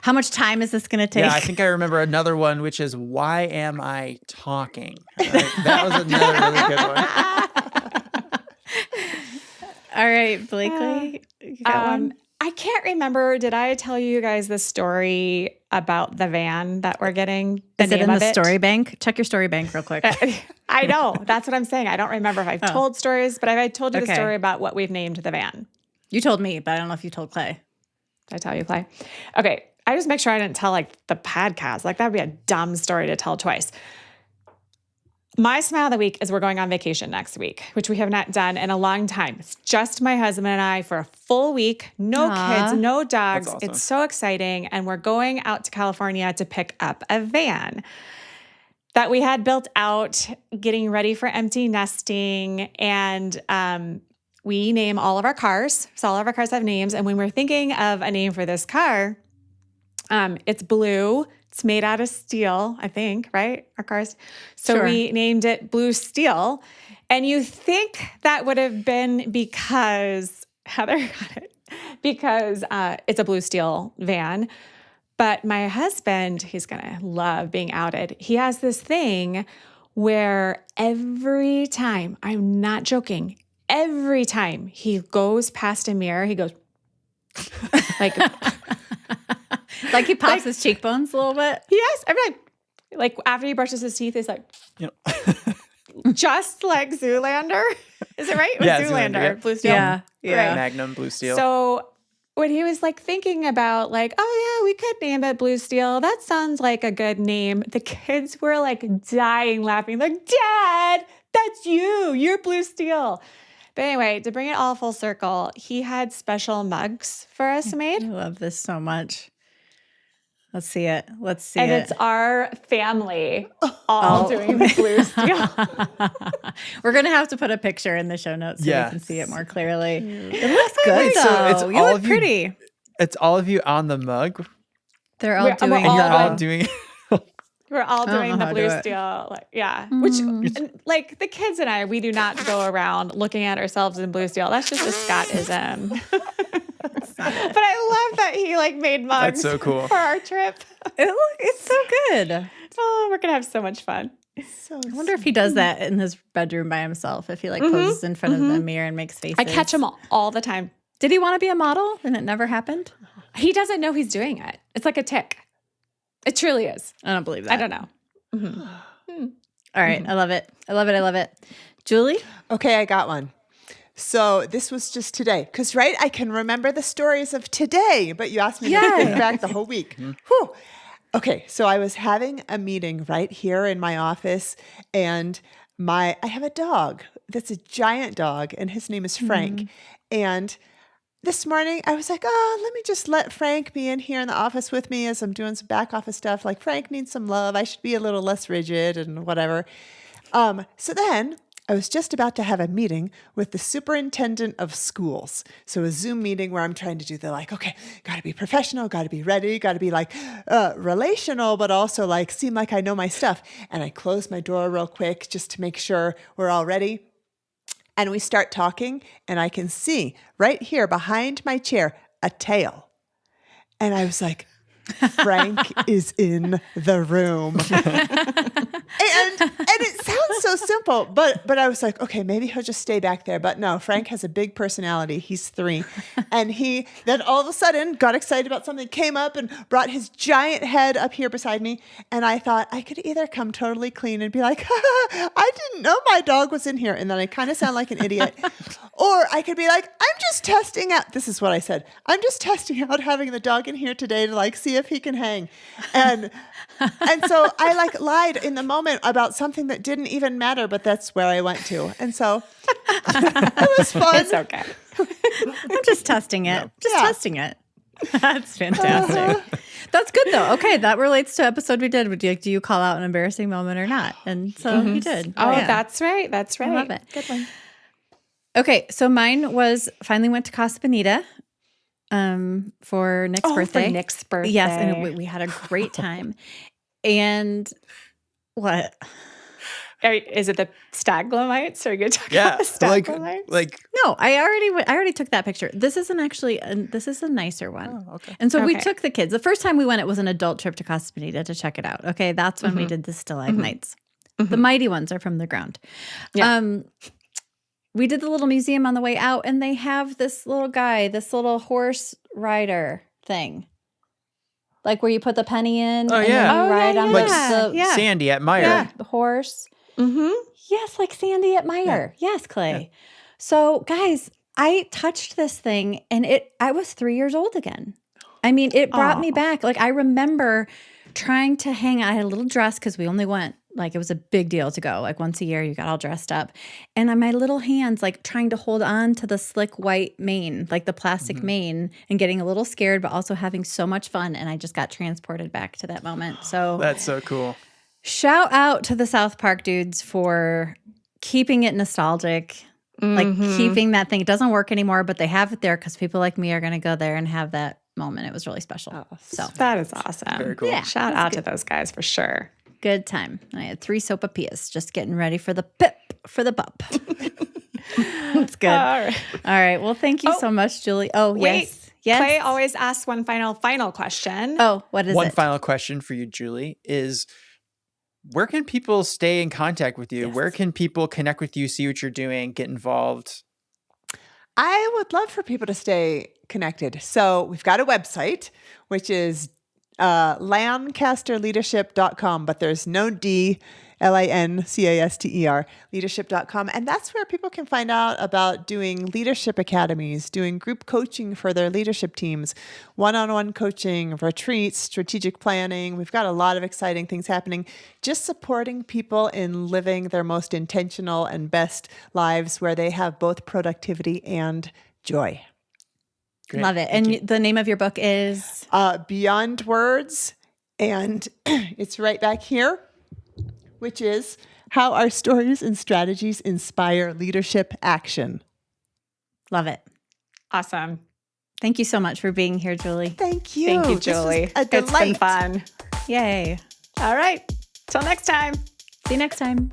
Speaker 2: How much time is this going to take?
Speaker 3: Yeah, I think I remember another one, which is, why am I talking? That was another really good one.
Speaker 2: All right, Blakely, you got one?
Speaker 1: I can't remember. Did I tell you guys the story about the van that we're getting?
Speaker 2: Is it
Speaker 1: name
Speaker 2: in
Speaker 1: of
Speaker 2: the story bank? Check your story bank real quick.
Speaker 1: I know. That's what I'm saying. I don't remember if I've told stories, but I told you the
Speaker 2: Okay.
Speaker 1: story about what we've named the van.
Speaker 2: You told me, but I don't know if you told Clay.
Speaker 1: Did I tell you, Clay? Okay. I just make sure I didn't tell like the podcast. Like that would be a dumb story to tell twice. My smile of the week is we're going on vacation next week, which we have not done in a long time. It's just my husband and I for a full week. No
Speaker 2: Aw.
Speaker 1: kids, no dogs.
Speaker 3: That's awesome.
Speaker 1: It's so exciting. And we're going out to California to pick up a van that we had built out, getting ready for empty nesting. And we name all of our cars. So all of our cars have names. And when we're thinking of a name for this car, it's blue. It's made out of steel, I think, right? Our cars. So
Speaker 2: Sure.
Speaker 1: we named it Blue Steel. And you think that would have been because Heather got it, because it's a Blue Steel van. But my husband, he's going to love being outed. He has this thing where every time, I'm not joking, every time he goes past a mirror, he goes like,
Speaker 2: Like he pops his cheekbones a little bit.
Speaker 1: yes. I mean, like after he brushes his teeth, he's like, just like Zoolander. Is it right? It was
Speaker 3: Yeah,
Speaker 1: Zoolander.
Speaker 3: Zoolander, yeah.
Speaker 1: Blue Steel.
Speaker 2: Yeah.
Speaker 1: Right.
Speaker 3: Magnum Blue Steel.
Speaker 1: So when he was like thinking about like, oh yeah, we could name it Blue Steel. That sounds like a good name. The kids were like dying laughing, like, Dad, that's you. You're Blue Steel. But anyway, to bring it all full circle, he had special mugs for us
Speaker 2: I
Speaker 1: made.
Speaker 2: love this so much. Let's see it. Let's see
Speaker 1: And
Speaker 2: it.
Speaker 1: it's our family all doing the Blue Steel.
Speaker 2: We're going to have to put a picture in the show notes so
Speaker 3: Yeah.
Speaker 2: we can see it more clearly. It looks good,
Speaker 3: So
Speaker 2: though.
Speaker 3: it's
Speaker 2: You
Speaker 3: all
Speaker 2: look
Speaker 3: of you-
Speaker 2: pretty.
Speaker 3: It's all of you on the mug,
Speaker 2: They're all
Speaker 1: We're
Speaker 2: doing
Speaker 1: all
Speaker 3: and you're all
Speaker 1: like-
Speaker 3: doing.
Speaker 1: We're all
Speaker 2: I don't
Speaker 1: doing
Speaker 2: know
Speaker 1: the
Speaker 2: how to
Speaker 1: Blue
Speaker 2: do it.
Speaker 1: Steel. Like, yeah. Which, and, like, the kids and I, we do not go around looking at ourselves in Blue Steel. That's just a Scottism. But I love that he, like, made mugs
Speaker 3: That's so cool.
Speaker 1: for our trip.
Speaker 2: It's so good.
Speaker 1: Oh, we're going to have so much fun.
Speaker 4: So
Speaker 2: I wonder if he does that in his bedroom by himself, if he like poses in front of the mirror and makes faces.
Speaker 1: I catch him all the time.
Speaker 2: Did he want to be a model and it never happened?
Speaker 1: He doesn't know he's doing it. It's like a tick. It truly is.
Speaker 2: I don't believe that.
Speaker 1: I don't know.
Speaker 2: All right. I love it. I love it. I love it. Julie?
Speaker 4: Okay, I got one. So this was just today. Because, right, I can remember the stories of today, but you asked me to think back the whole week. Whew. Okay, so I was having a meeting right here in my office, and I have a dog that's a giant dog, and his name is Frank. And this morning, I was like, oh, let me just let Frank be in here in the office with me as I'm doing some back office stuff. Like, Frank needs some love. I should be a little less rigid and whatever. So then I was just about to have a meeting with the superintendent of schools. So a Zoom meeting where I'm trying to do the like, okay, got to be professional, got to be ready, got to be like relational, but also like seem like I know my stuff. And I close my door real quick just to make sure we're all ready. And we start talking, and I can see right here behind my chair a tail. And I was like, Frank is in the room. and it sounds so simple, but I was like, okay, maybe he'll just stay back there. But no, Frank has a big personality. He's 3. And he then all of a sudden got excited about something, came up and brought his giant head up here beside me. And I thought I could either come totally clean and be like, I didn't know my dog was in here. And then I kind of sound like an idiot. Or I could be like, I'm just testing out. This is what I said. I'm just testing out having the dog in here today to like see if he can hang. And so I like lied in the moment about something that didn't even matter, but that's where I went to. And so it was fun.
Speaker 1: It's okay.
Speaker 2: I'm just testing it. Just testing it. That's fantastic. That's good though. Okay, that relates to episode we did. Do you call out an embarrassing moment or not? And so you did.
Speaker 1: Oh,
Speaker 2: yeah.
Speaker 1: that's right. That's right.
Speaker 2: I love it.
Speaker 1: Good one.
Speaker 2: Okay, so mine was finally went to Casa Bonita for Nick's birthday.
Speaker 1: For Nick's birthday.
Speaker 2: Yes, and we had a great time. And what?
Speaker 1: Is it the stalagmites? Are you going to talk
Speaker 3: Yeah,
Speaker 1: about the stalagmites?
Speaker 2: No, I already took that picture. This isn't actually, this is a nicer one.
Speaker 3: Oh, okay.
Speaker 2: And so we
Speaker 1: Okay.
Speaker 2: took the kids. The first time we went, it was an adult trip to Costa Bonita to check it out. Okay, that's when we did the stalagmites. The mighty ones are from the ground.
Speaker 1: Yeah.
Speaker 2: We did the little museum on the way out, and they have this little guy, this little horse rider thing. Like where you put the penny in
Speaker 3: Oh,
Speaker 2: and
Speaker 3: yeah.
Speaker 2: then you ride on
Speaker 3: Like
Speaker 2: the
Speaker 3: Sandy at Meyer.
Speaker 2: the horse.
Speaker 1: Mm-hmm.
Speaker 2: Yes, like Sandy at Meyer. Yes, Clay. So, guys, I touched this thing and I was 3 years old again. I mean, it brought me back. Like, I remember trying to hang out. I had a little dress because we only went, like, it was a big deal to go. Like, once a year, you got all dressed up. And on my little hands, like, trying to hold on to the slick white mane, like the plastic mane, and getting a little scared, but also having so much fun. And I just got transported back to that moment. So
Speaker 3: That's so cool.
Speaker 2: shout out to the South Park dudes for keeping it nostalgic, like keeping that thing. It doesn't work anymore, but they have it there because people like me are going to go there and have that moment. It was really special. So
Speaker 1: That is awesome.
Speaker 3: Very cool.
Speaker 2: Yeah.
Speaker 1: Shout out to those guys for sure.
Speaker 2: good time. I had 3 sopapillas, just getting ready for the pip for the pup. That's good.
Speaker 1: All right.
Speaker 2: All right. Well, thank you so much, Julie. Oh,
Speaker 1: Wait.
Speaker 2: yes. Yes.
Speaker 1: Clay always asks one final question.
Speaker 2: Oh, what is
Speaker 3: One
Speaker 2: it?
Speaker 3: final question for you, Julie, is where can people stay in contact with you?
Speaker 2: Yes.
Speaker 3: Where can people connect with you, see what you're doing, get involved?
Speaker 4: I would love for people to stay connected. So we've got a website, which is lancasterleadership.com, but there's no D, Lancaster, leadership.com. And that's where people can find out about doing leadership academies, doing group coaching for their leadership teams, one-on-one coaching, retreats, strategic planning. We've got a lot of exciting things happening. Just supporting people in living their most intentional and best lives where they have both productivity and joy.
Speaker 3: Great.
Speaker 2: Love it.
Speaker 3: Thank
Speaker 2: And
Speaker 3: you.
Speaker 2: the name of your book is?
Speaker 4: Beyond Words, and it's right back here, which is How Our Stories and Strategies Inspire Leadership Action.
Speaker 2: Love it.
Speaker 1: Awesome.
Speaker 2: Thank you so much for being here, Julie.
Speaker 4: Thank you.
Speaker 1: Thank you,
Speaker 4: This was
Speaker 1: Julie.
Speaker 4: a
Speaker 1: It's been
Speaker 4: delight.
Speaker 1: fun.
Speaker 2: Yay.
Speaker 1: All right. Till next time.
Speaker 2: See you next time.